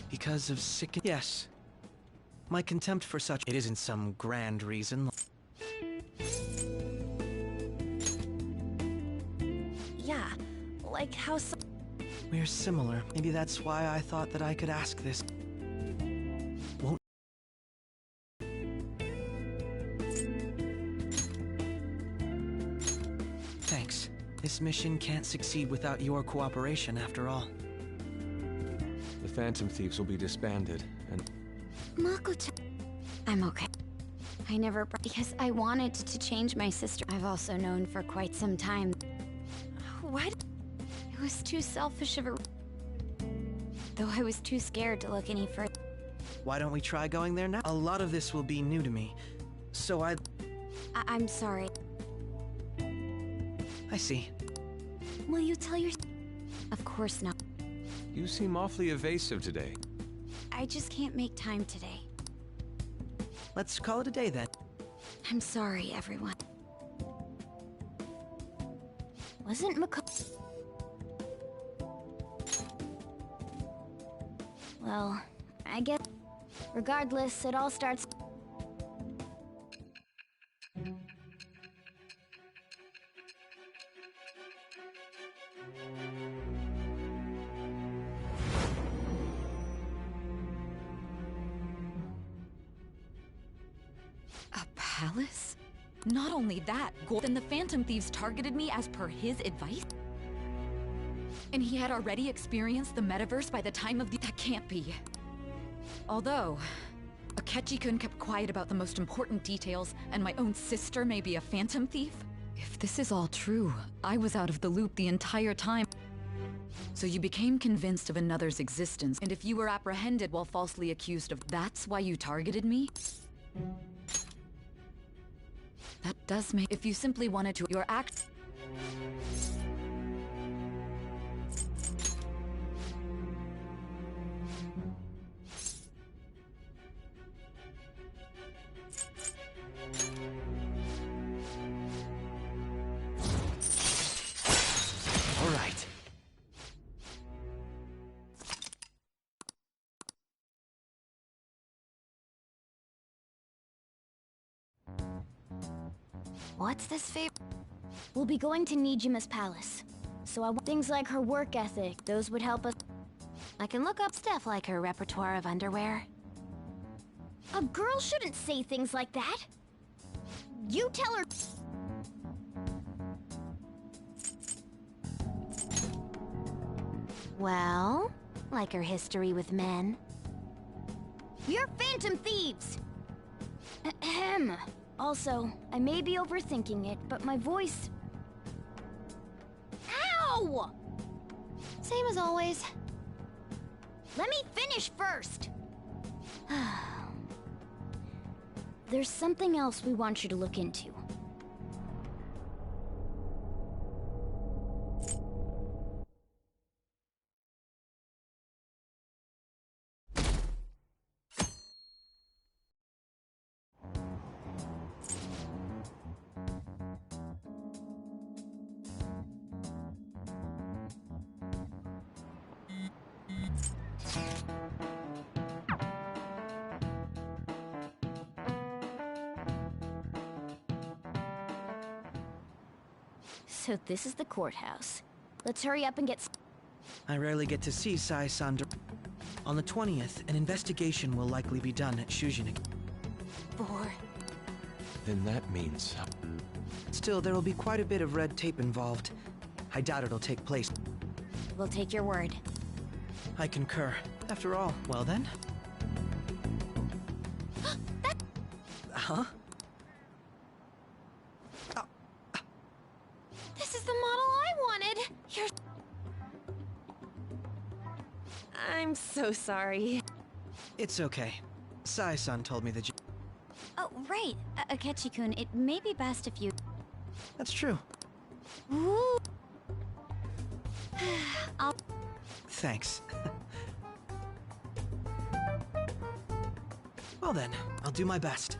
Because of sick... Yes. My contempt for such... It isn't some grand reason. Yeah, like how some... We're similar. Maybe that's why I thought that I could ask this. Won't... Thanks. This mission can't succeed without your cooperation, after all. The Phantom Thieves will be disbanded, and... Mako-chan... I'm okay. I never because I wanted to change my sister. I've also known for quite some time. What? It was too selfish of a... Though I was too scared to look any further. Why don't we try going there now? A lot of this will be new to me, so I'm sorry. I see. Will you tell your... Of course not. You seem awfully evasive today. I just can't make time today. Let's call it a day then. I'm sorry, everyone. Wasn't Makoto... Well, I guess... Regardless, it all starts... A palace? Not only that, then the Phantom Thieves targeted me as per his advice? And he had already experienced the metaverse by the time of the... That can't be. Although, Akechi-kun kept quiet about the most important details, and my own sister may be a Phantom Thief? If this is all true, I was out of the loop the entire time. So you became convinced of another's existence, and if you were apprehended while falsely accused of... That's why you targeted me? That does make... If you simply wanted to... Your act... All right. What's this favor? We'll be going to Nijima's palace. So I want things like her work ethic. Those would help us. I can look up stuff like her repertoire of underwear. A girl shouldn't say things like that. You tell her. Well, like her history with men. You're Phantom Thieves! Ahem. Also, I may be overthinking it, but my voice... Ow! Same as always. Let me finish first! There's something else we want you to look into. So this is the courthouse. Let's hurry up and get... I rarely get to see Sai-san. On the 20th, an investigation will likely be done at Shujin. Then that means... Still, there will be quite a bit of red tape involved. I doubt it'll take place. We'll take your word. I concur. After all, well then. Huh? This is the model I wanted! You're... I'm so sorry. It's okay. Sai-san told me that you... Oh, right. Akechi-kun, it may be best if you... That's true. Ooh. Thanks. Well then, I'll do my best.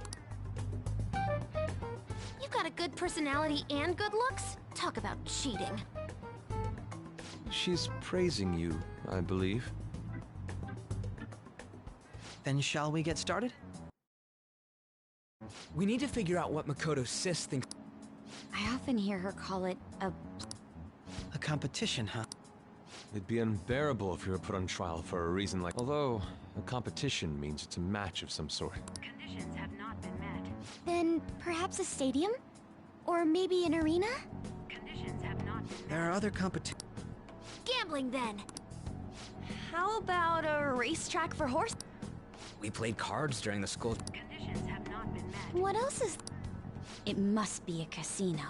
You've got a good personality and good looks? Talk about cheating. She's praising you, I believe. Then shall we get started? We need to figure out what Makoto's sis thinks. I often hear her call it a... A competition, huh? It'd be unbearable if you were put on trial for a reason like... Although, a competition means it's a match of some sort. Conditions have not been met. Then perhaps a stadium? Or maybe an arena? Conditions have not been met. There are other competitions. Gambling then! How about a racetrack for horses? We played cards during the school. Conditions have not not been met. What else is... It must be a casino.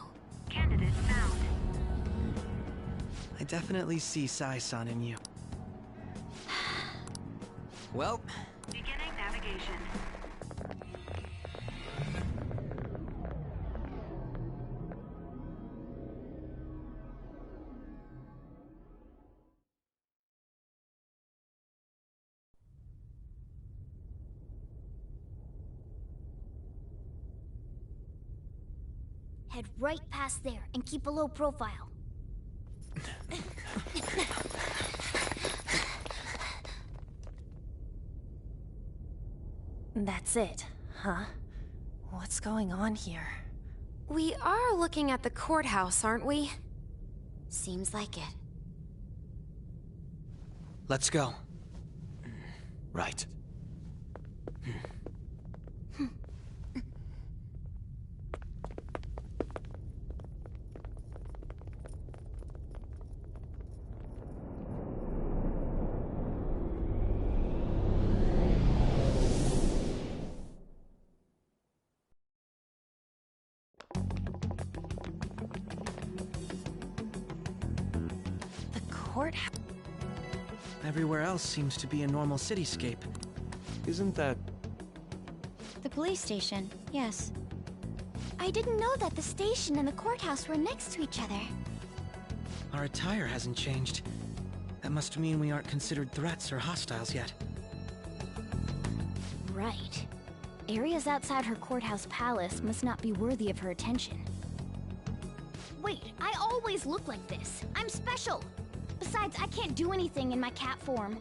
Candidate found. I definitely see Sai-san in you. Well, Beginning navigation. Head right past there and keep a low profile. That's it, huh? What's going on here? We are looking at the courthouse, aren't we? Seems like it. Let's go. Right. The courthouse. Everywhere else seems to be a normal cityscape. Isn't that... The police station, yes. I didn't know that the station and the courthouse were next to each other. Our attire hasn't changed. That must mean we aren't considered threats or hostiles yet. Right. Areas outside her courthouse palace must not be worthy of her attention. Wait, I always look like this. I'm special. Besides, I can't do anything in my cat form.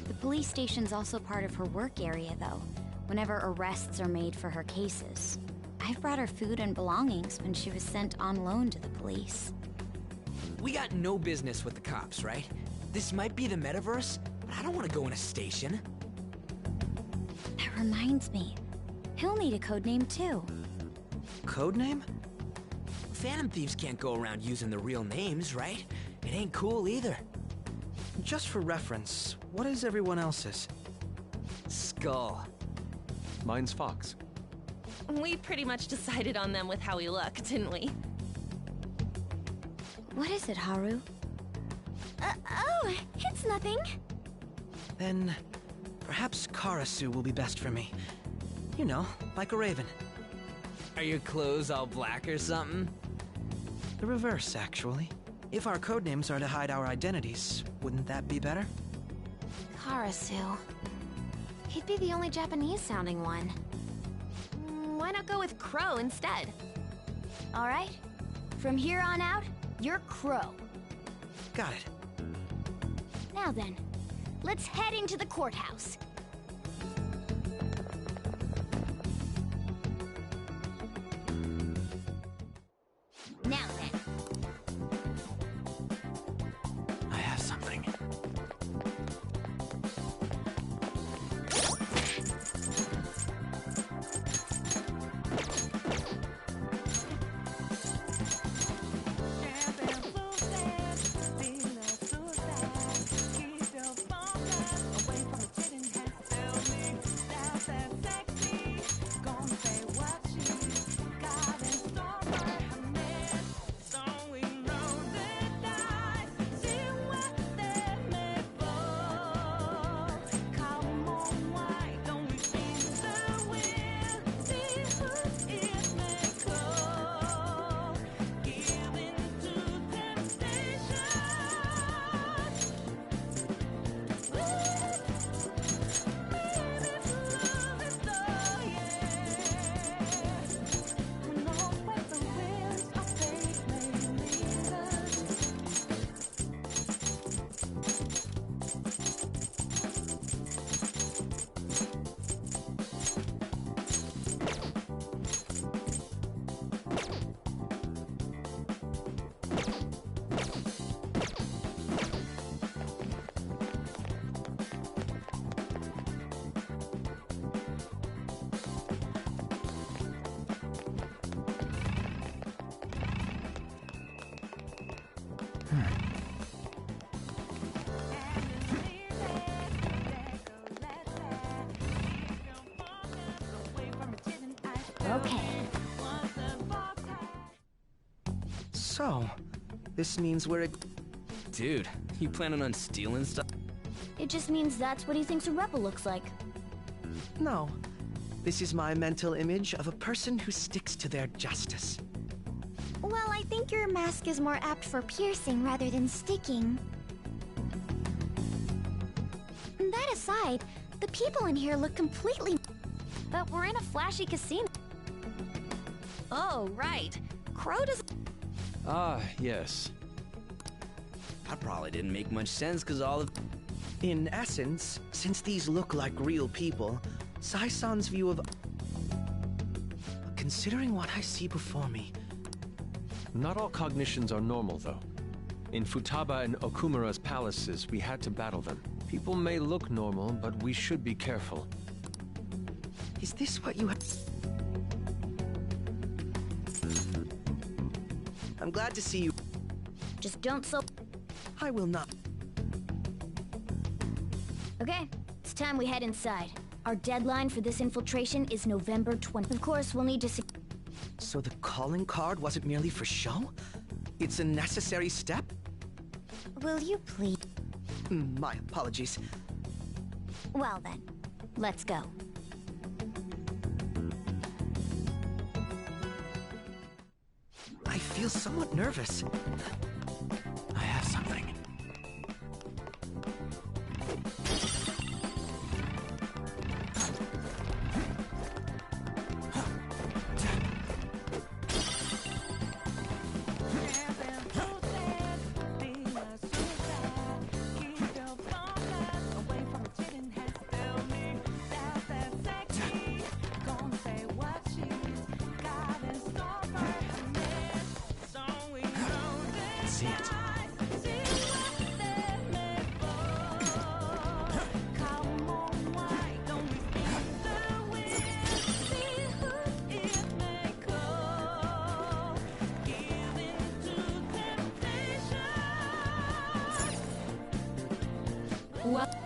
The police station's also part of her work area, though, whenever arrests are made for her cases. I've brought her food and belongings when she was sent on loan to the police. we got no business with the cops, right? This might be the metaverse, but I don't want to go in a station. That reminds me. He'll need a code name, too. Code name? Phantom thieves can't go around using the real names, right? It ain't cool either. Just for reference, what is everyone else's? Skull. Mine's Fox. We pretty much decided on them with how we look, didn't we? What is it, Haru? Oh, it's nothing. Then, perhaps Karasu will be best for me. You know, like a raven. Are your clothes all black or something? The reverse, actually. If our codenames are to hide our identities, wouldn't that be better? Karasu. He'd be the only Japanese-sounding one. Why not go with Crow instead? All right. From here on out, you're Crow. Got it. Now then, let's head into the courthouse. Now then. I have something. So, this means we're... Dude, you planning on stealing stuff? It just means that's what he thinks a rebel looks like. No. This is my mental image of a person who sticks to their justice. Well, I think your mask is more apt for piercing rather than sticking. That aside, the people in here look completely... But we're in a flashy casino. Oh, right. Crow does... Ah, yes. That probably didn't make much sense because all of... In essence, since these look like real people, Sai-san's view of... Considering what I see before me... Not all cognitions are normal, though. In Futaba and Okumura's palaces, we had to battle them. People may look normal, but we should be careful. Is this what you have... I'm glad to see you. Just don't so... I will not. Okay, it's time we head inside. Our deadline for this infiltration is November 20th. Of course, we'll need to... So the calling card wasn't merely for show? It's a necessary step? Will you please? My apologies. Well then, let's go. I feel somewhat nervous. I have something. See it. What?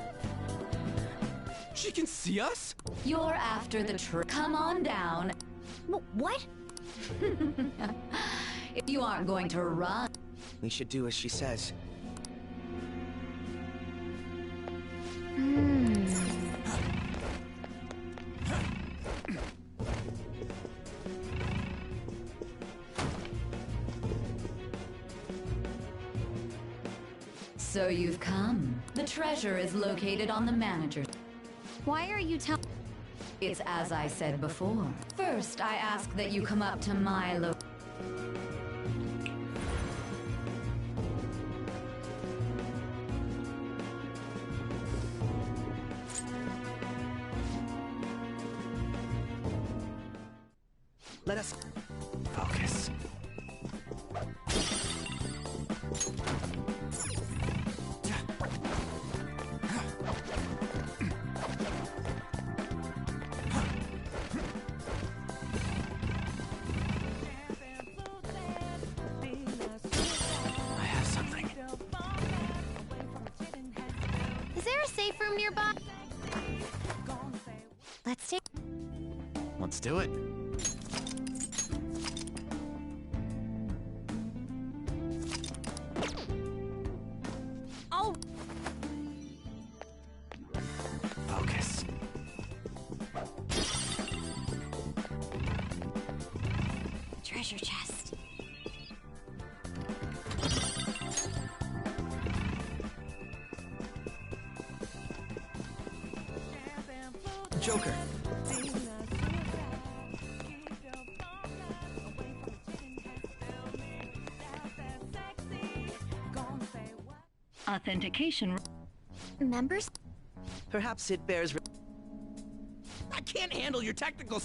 She can see us? You're after the truth. Come on down. What? If you aren't going to run... We should do as she says. So you've come. The treasure is located on the manager. Why are you telling... It's as I said before. First, I ask that you come up to my Let us focus. I have something. Is there a safe room nearby? Let's do it. Oh! Focus. Treasure chest. Joker. Authentication. Members? Perhaps it bears... I can't handle your technical...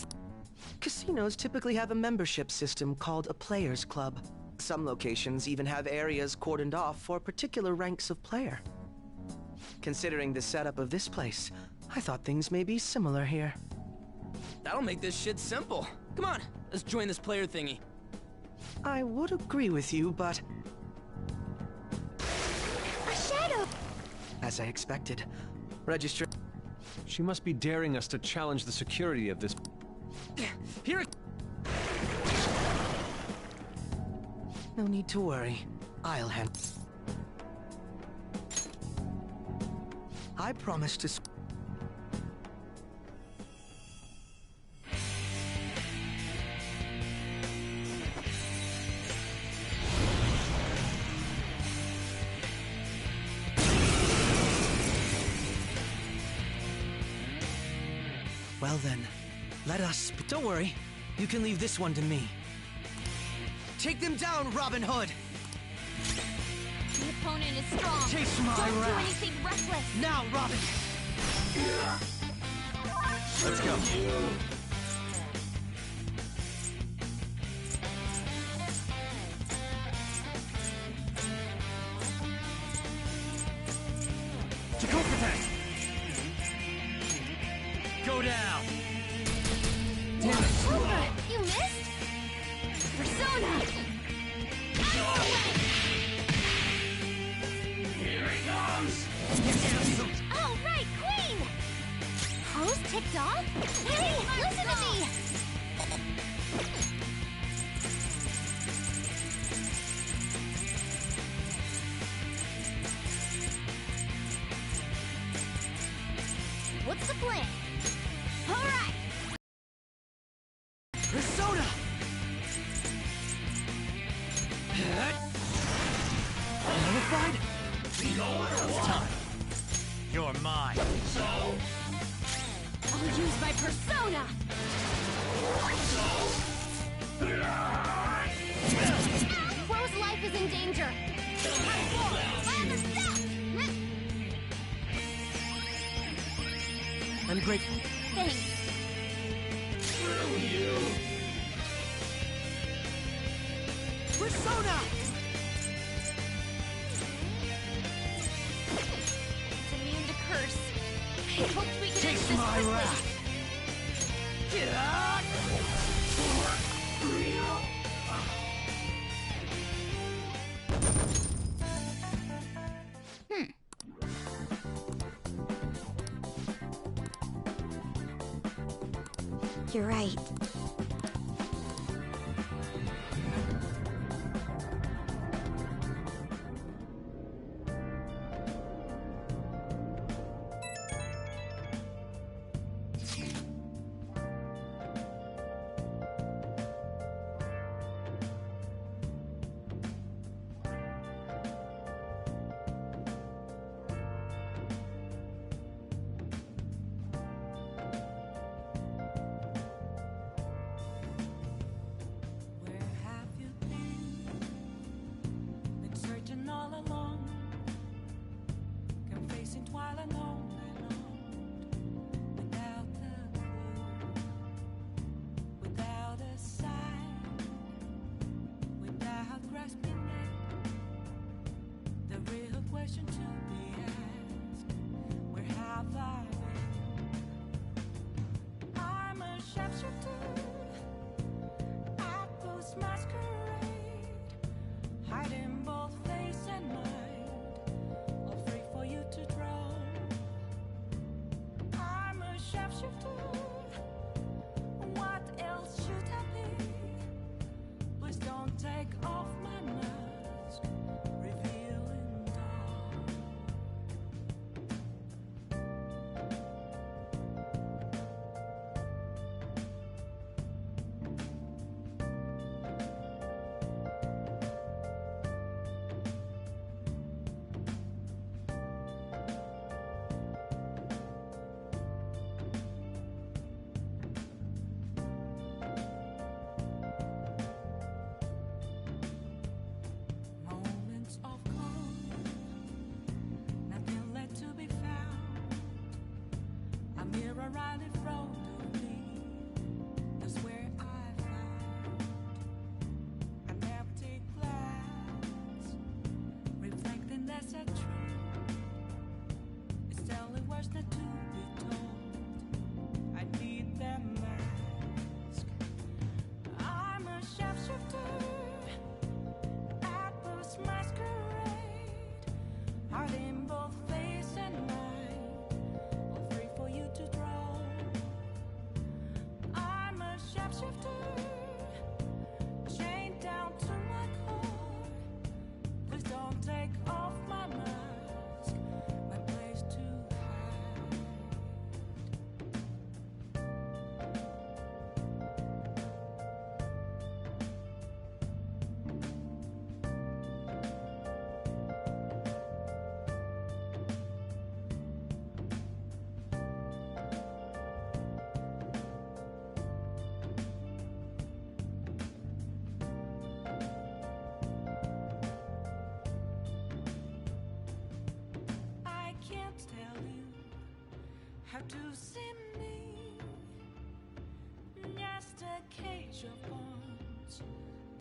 Casinos typically have a membership system called a players' club. Some locations even have areas cordoned off for particular ranks of player. Considering the setup of this place, I thought things may be similar here. That'll make this shit simple. Come on, let's join this player thingy. I would agree with you, but... A shadow! As I expected. Register... She must be daring us to challenge the security of this... Here... No need to worry. I'll handle. I promise to. Well then, let us. Don't worry. You can leave this one to me. Take them down, Robin Hood! The opponent is strong. Chase my Don't wrath. do anything reckless. Now, Robin! Let's go. Go down! Cobra, you missed? Persona! Here he comes! All right, Queen! Pose ticked off? Hey, listen to me! What's the plan? All right! Persona! Nullified? It's time. You're mine. I'll use my persona! Crow's life is in danger! On the step! I'm grateful. Thanks. Persona! It's immune to curse. I hoped we could end Taste this my quickly. wrath! Get out! You're right. how to see me. Just a cage of bones,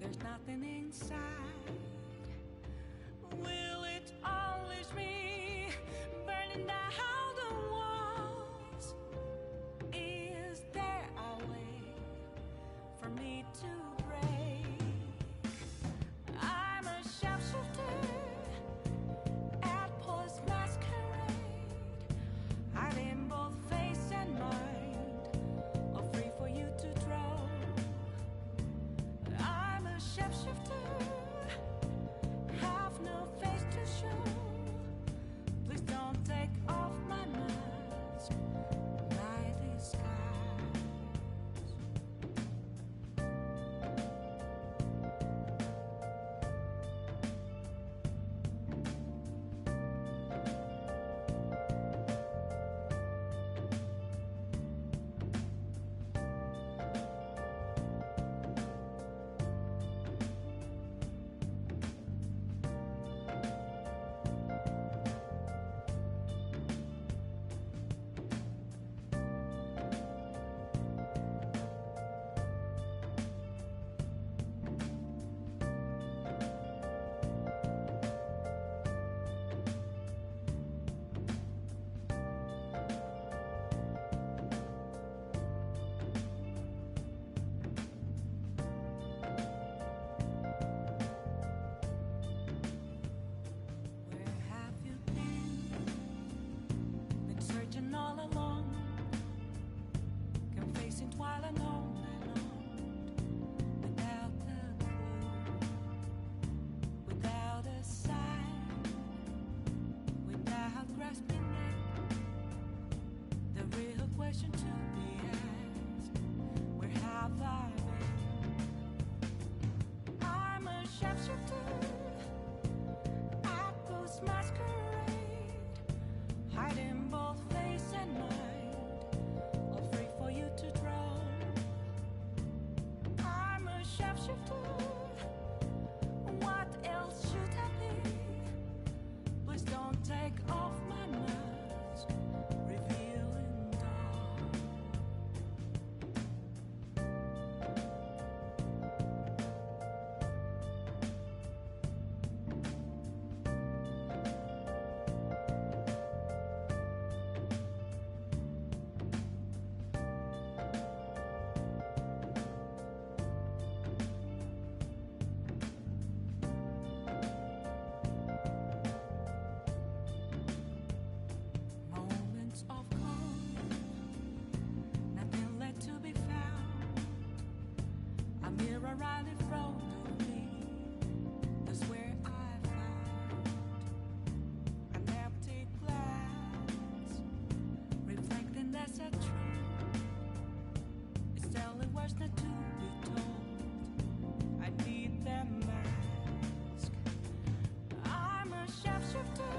there's nothing inside. Will it always be burning down the walls? Is there a way for me to break? I'm a sharpshooter at Post Masquerade, hiding both face and mind, all free for you to draw. I'm a sharpshooter, have no face to show. Please don't take off my mask, my disguise. Where have you been? Been searching all along, confessing while alone and on, without a clue, without a sign, without grasping it. The real question to be asked: where have I been? I'm a sharpshooter at Post Masquerade, hiding both face and mind, all free for you to draw. I'm a sharpshooter, what else should I be? Please don't take off my mask, revealing dawn. Moments of calm, nothing left to be found. A mirror right in front of me, that's where I found an empty glass, reflecting that's a truth. It's telling words not to be told. I need that mask. I'm a sharpshooter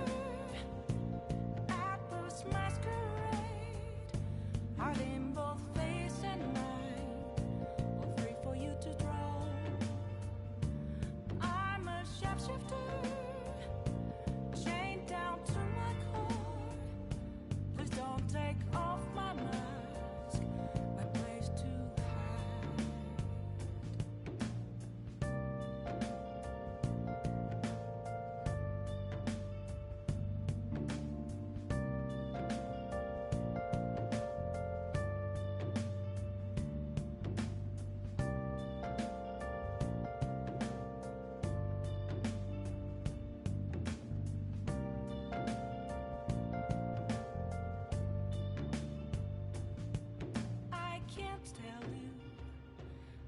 at Post Masquerade, hiding both face and mind, all free for you to draw. I'm a sharpshooter, chained down to my core. Please don't take off my mask, my place to hide. I can't tell you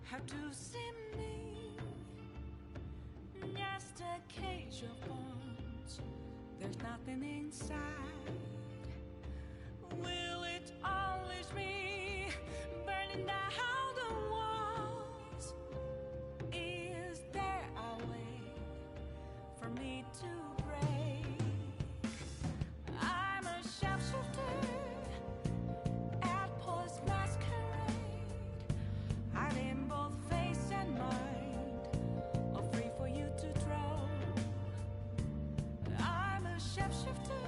how to see me. Just a cage of bones, there's nothing inside. Will it always be burning down the walls? Is there a way for me to break? I'm a sharpshooter at Post Masquerade, hiding both face and mind, all free for you to draw. I'm a sharpshooter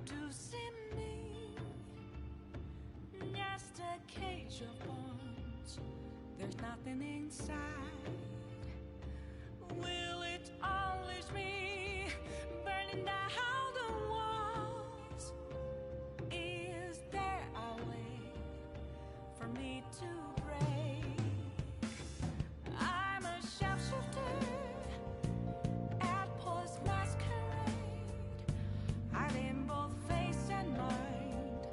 to see me. Just a cage of bones. There's nothing inside. Will it unleash me, burning down the walls? Is there a way for me to break? I'm a sharpshooter at Post Masquerade, hiding both face and mind,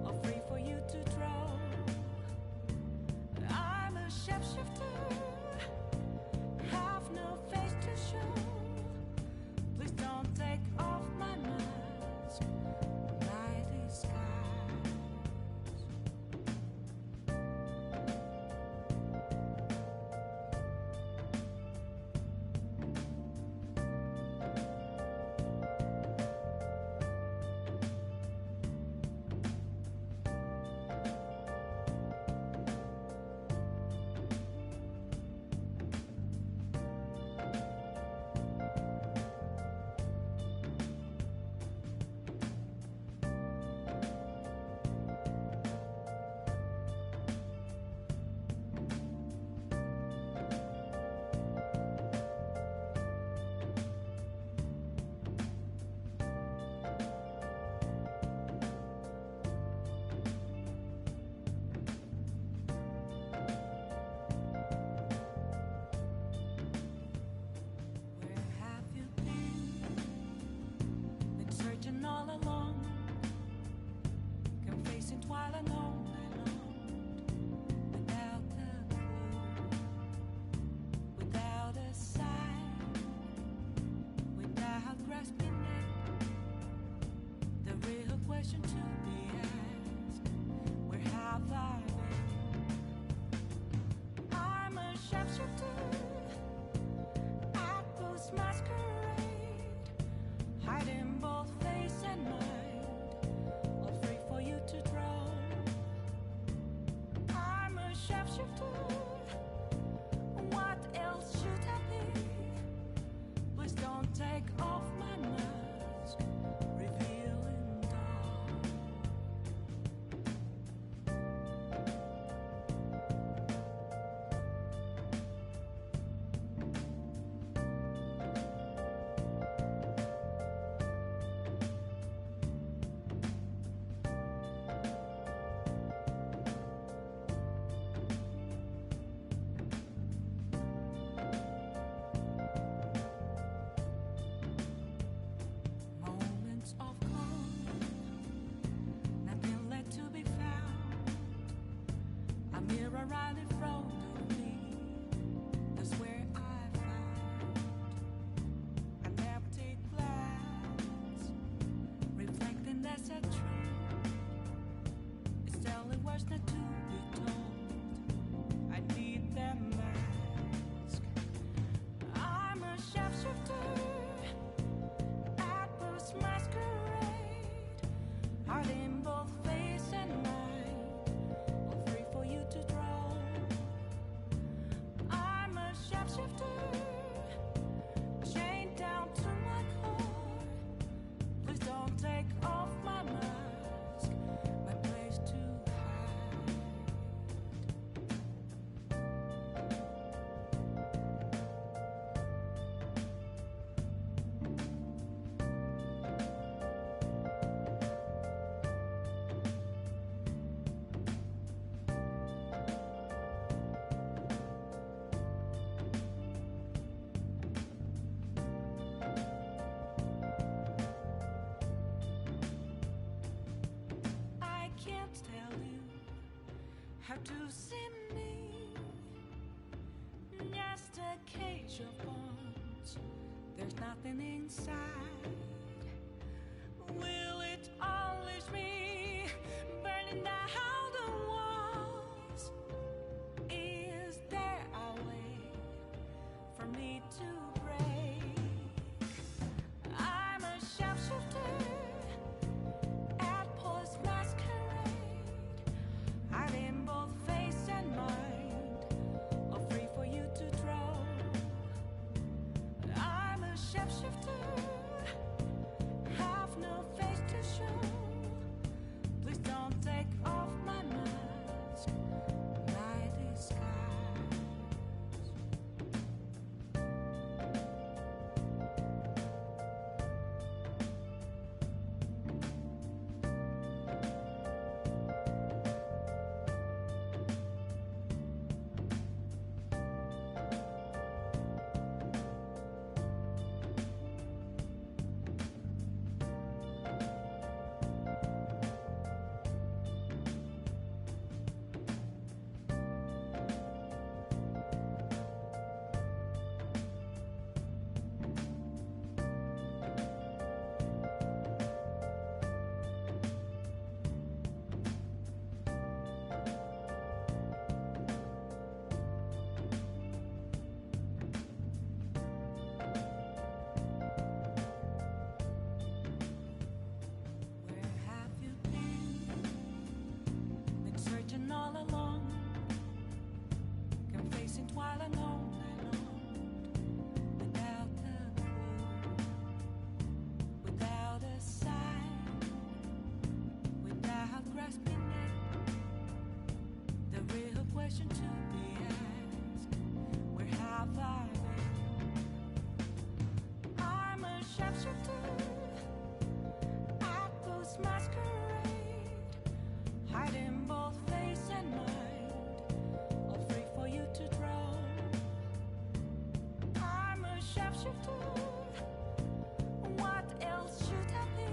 all free for you to draw. I'm a shapeshifter, have no face to show. Please don't take off my mask, my disguise. Where have you been? Been searching all along, confessing while alone, without a clue, without a sign, without grasping it. The real question to be asked: where have I been? I'm a sharpshooter at Post Masquerade, hiding both face and mind, all free for you to draw. I'm a sharpshooter, what else should I be? Please don't take off my mask, revealing dawn. Moments of calm, nothing left to be found. A mirror right in front of me, that's where I found an empty glass, reflecting that's a truth. It's telling words not to be told. I need that mask. I'm a sharpshooter at Post Masquerade, hiding both face and mind, all free for you to draw. I'm a sharpshooter, chained down to my core. Please don't take off my mask, my place to hide. I can't tell you how to see me. Just a cage of bones. There's nothing inside. Will it unleash me, burning down the walls? Is there a way for me to break? I'm a sharpshooter at Post Masquerade, hiding both face and mind, all free for you to draw. I'm a sharpshooter shapeshifter. What else should I be?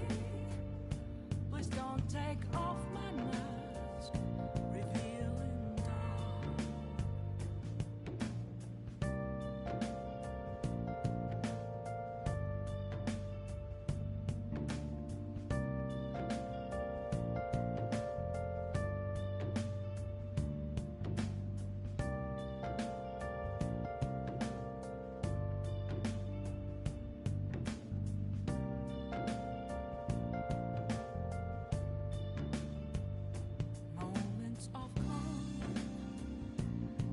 Please don't take off my mask, revealing dawn. Moments of calm,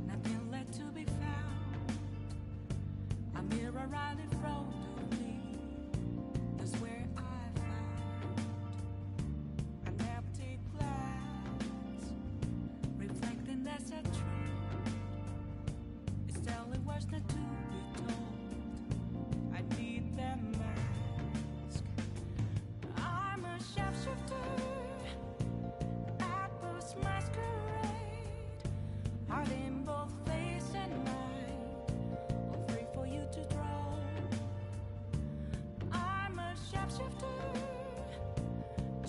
nothing left to be found. A mirror right in front of me, that's where I found an empty glass, reflecting that's a truth. It's telling what's not to be told. I need that mask. I'm a shapeshifter. Apple's masquerade, heart in both face and mind, all free for you to draw. I'm a shapeshifter,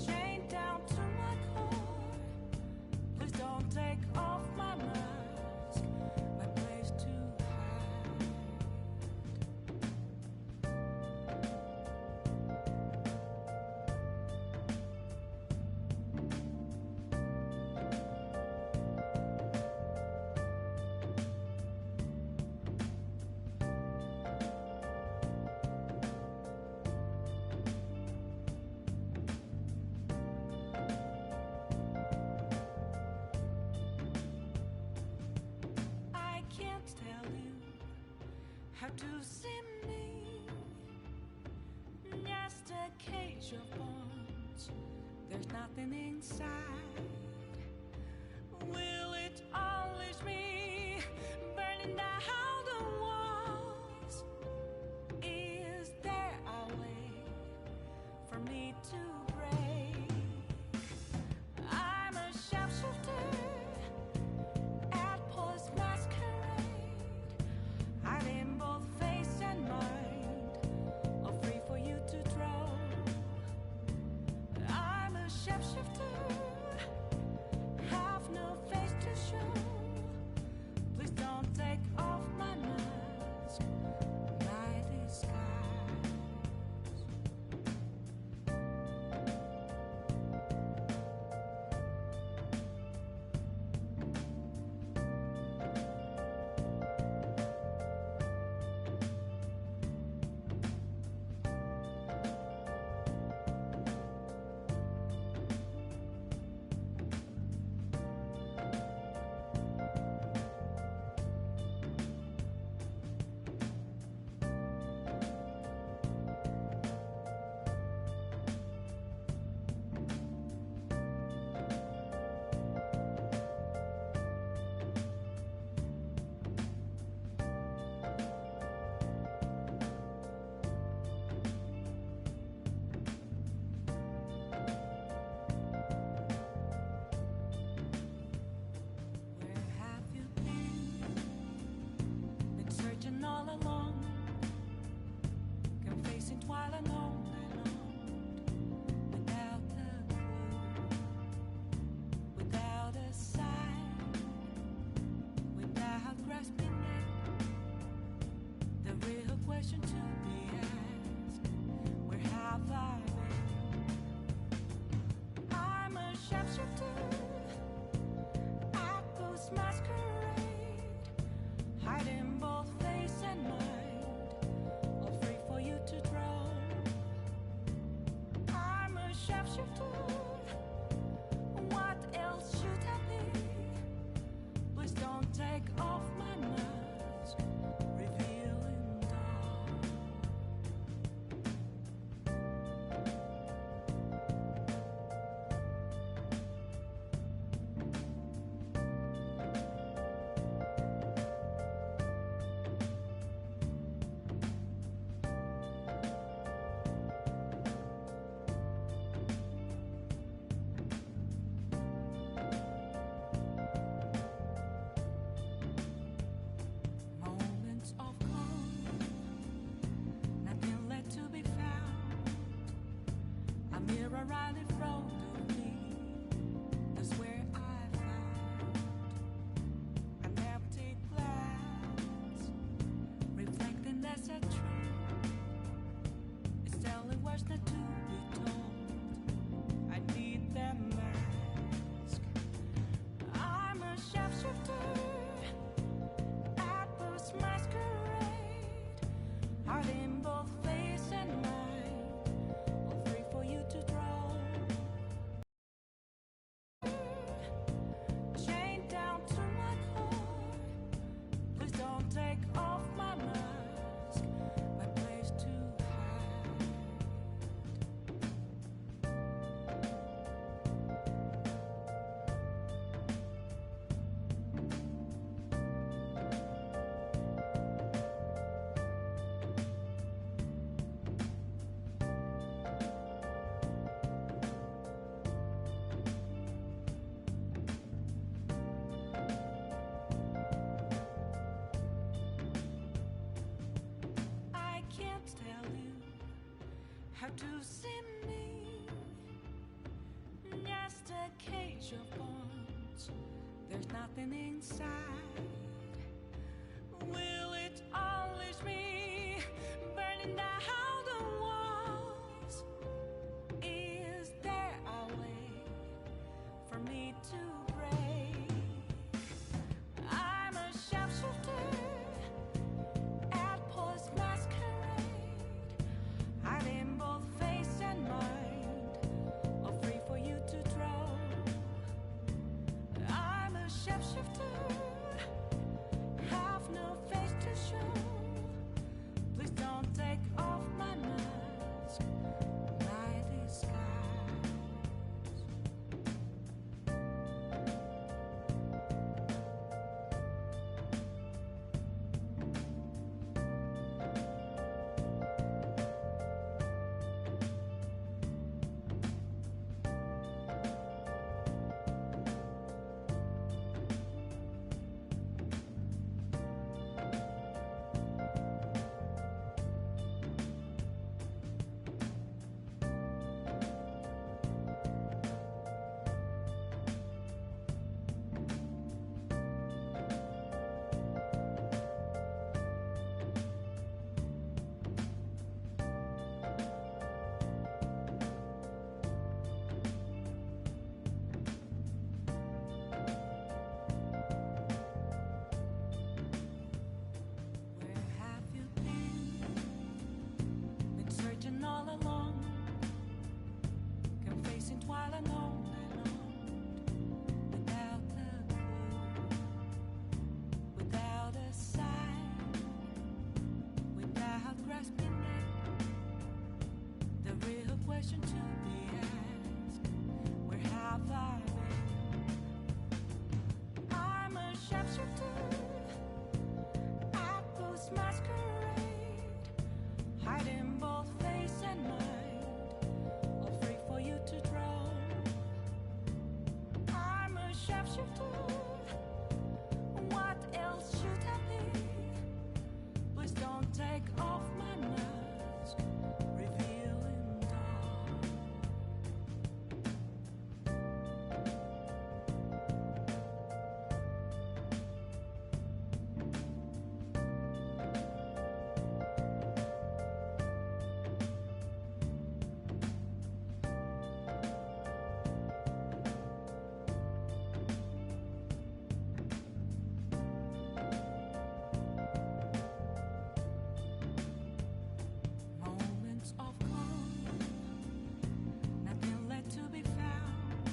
chained down to my core. Please don't take off my mask, my place to hide. I can't tell you how to see me. Just a cage of bones. There's nothing inside. Will it unleash me, burning down the walls? Is there a way for me to break? I'm a shapeshifter. Apple's masquerade, heart in both face and mind, all free for you to draw. I'm a shapeshifter, have no face to show. Please don't take off my mask, my disguise. mirror right in front of me. That's where I found an empty glass, reflecting that's a truth. It's telling words not to be told. I need that mask. I'm a sharpshooter at this masquerade, heart in both face and mind, all free for you to draw. Chained down to my core, please don't take off my mask, my place to hide. I can't tell you how to see me. Just a cage of bones. There's nothing inside. Will it always be burning down the walls? Is there a way for me to break? I'm a sharpshooter at post masquerade, hiding both face and mind, all free for you to draw. I'm a shapeshifter, have no face to show. Please don't take off my mask, my disguise. Where have you been? Been searching all along, confessing while alone and on, without a clue, without a sign, without grasping it. The real question to be asked: where have I been? I'm a sharpshooter at post masquerade, hiding both face and mind, all free for you to draw. I'm a sharpshooter. What else should I be? Please don't take off my mask, revealing dawn. Moments of calm, nothing left to be found.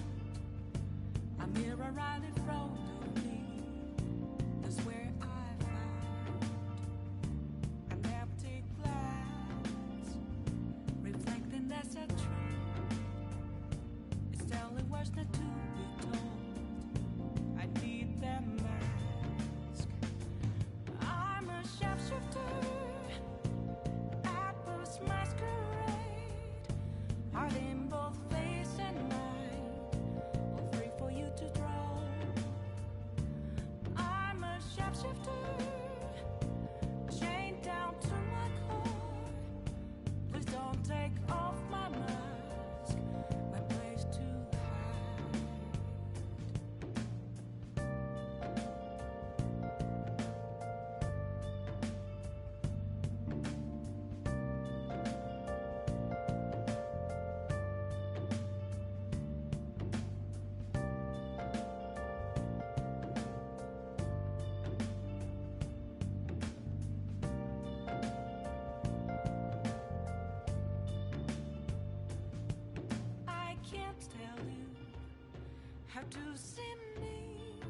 A mirror right in front of me. That's where I found an empty glass, reflecting that's a truth. It's telling words not to be told. I need that mask. I'm a sharpshooter at this masquerade, heart in both face and mind, all free for you to draw. I'm a sharpshooter, chained down to my core. Please don't take off my mask, How to see me?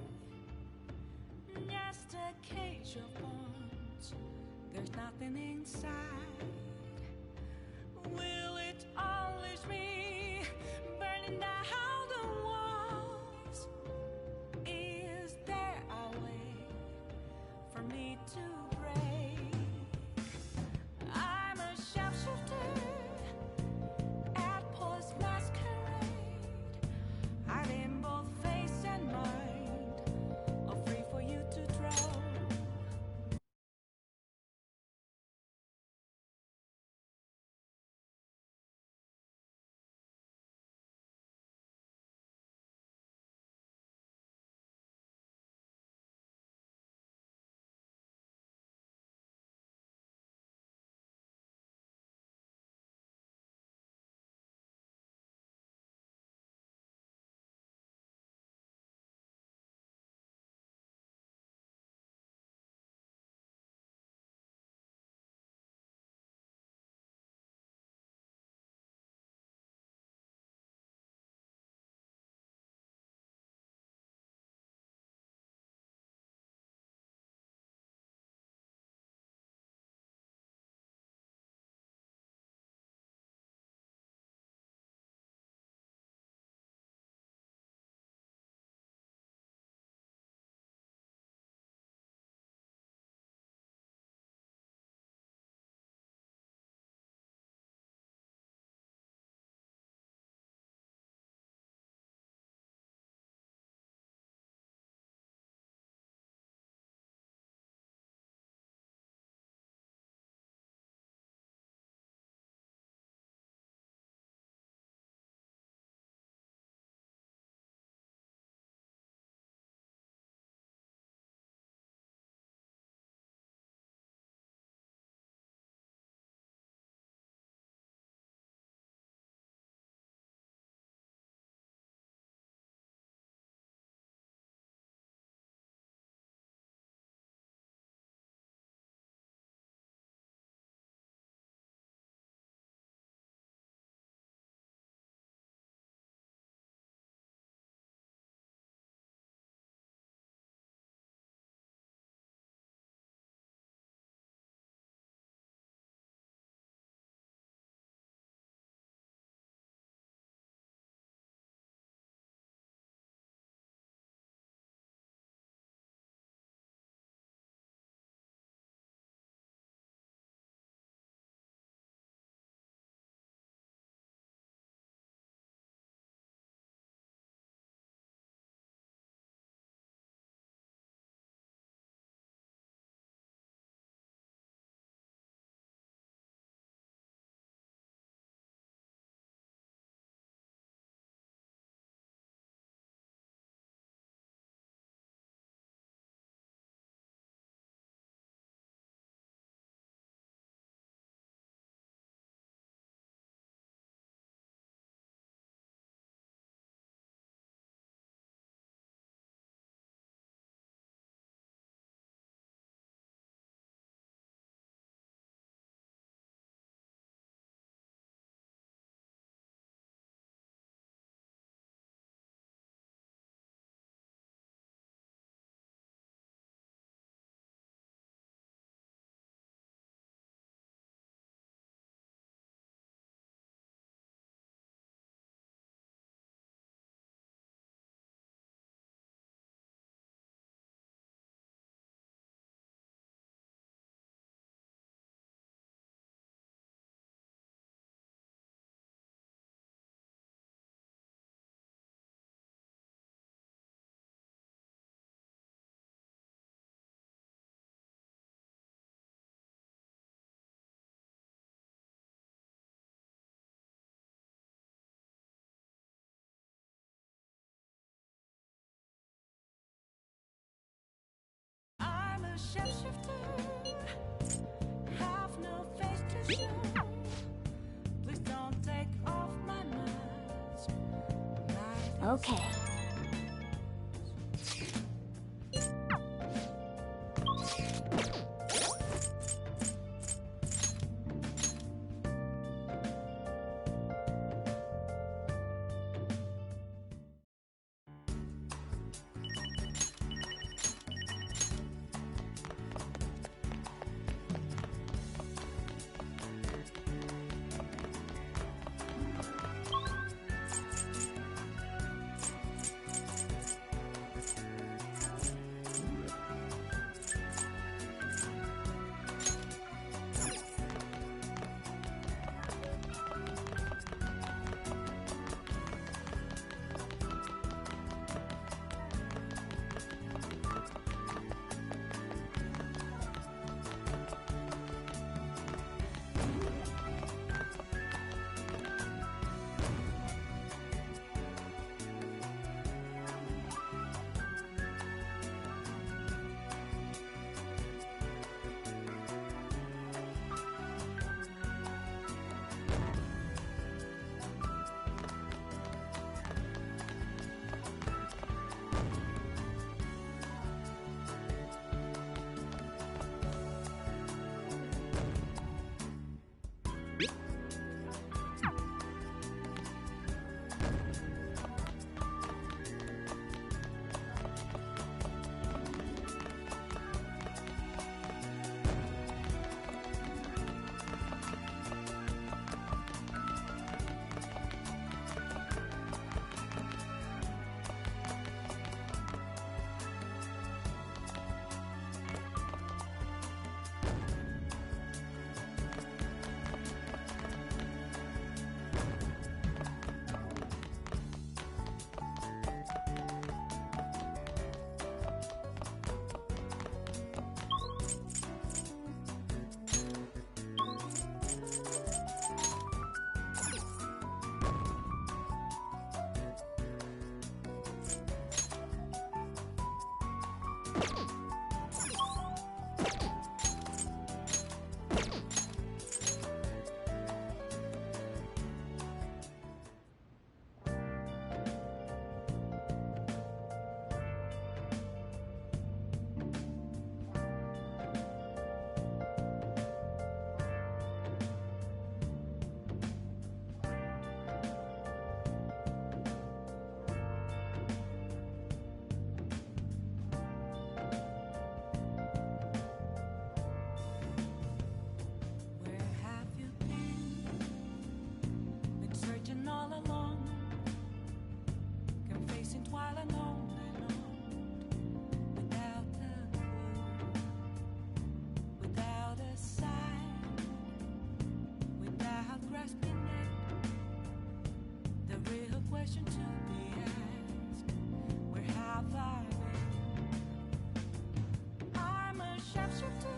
Just a cage of bones. There's nothing inside. Will it always be burning down the walls? Is there a way for me to break? I'm a sharpshooter at Paul's masquerade, hiding both face and mind, all free for you to draw. Shapeshifter, have no face to show. Please don't take off my mask. Okay. shapeshifter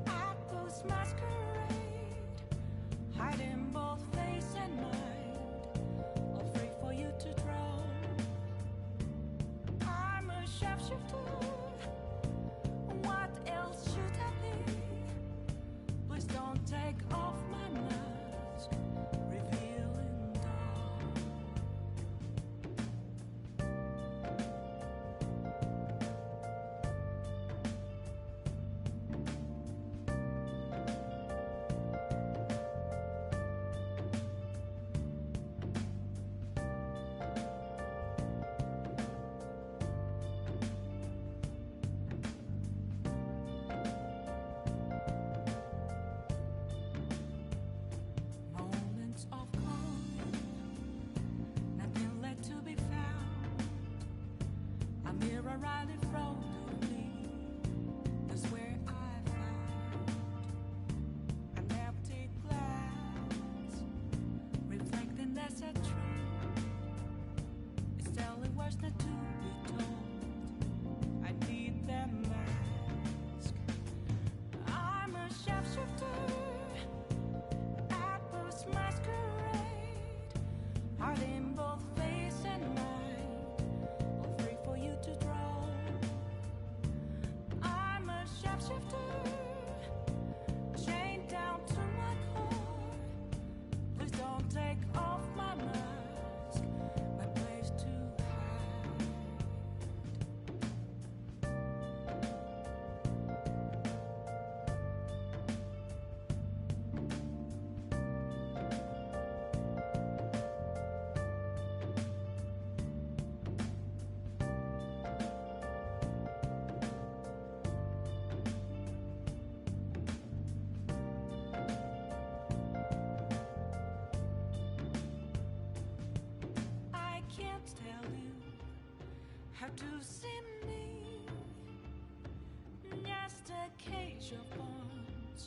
at this masquerade, hiding both face and mind, all free for you to draw. I'm a shapeshifter. What else should I be? Please don't take off my mask, revealing dawn. Moments of calm, nothing left to be found. A mirror right in front of me, that's where I found an empty glass, reflecting that's a truth. It's telling words not to be told. I need that mask. I'm a shapeshifter at this masquerade, hiding both face and mind, all free for you to draw. I'm a shapeshifter, chained down to my core. Please don't take off my mask, my place to hide. I can't tell you how to see me. Just a cage of bones.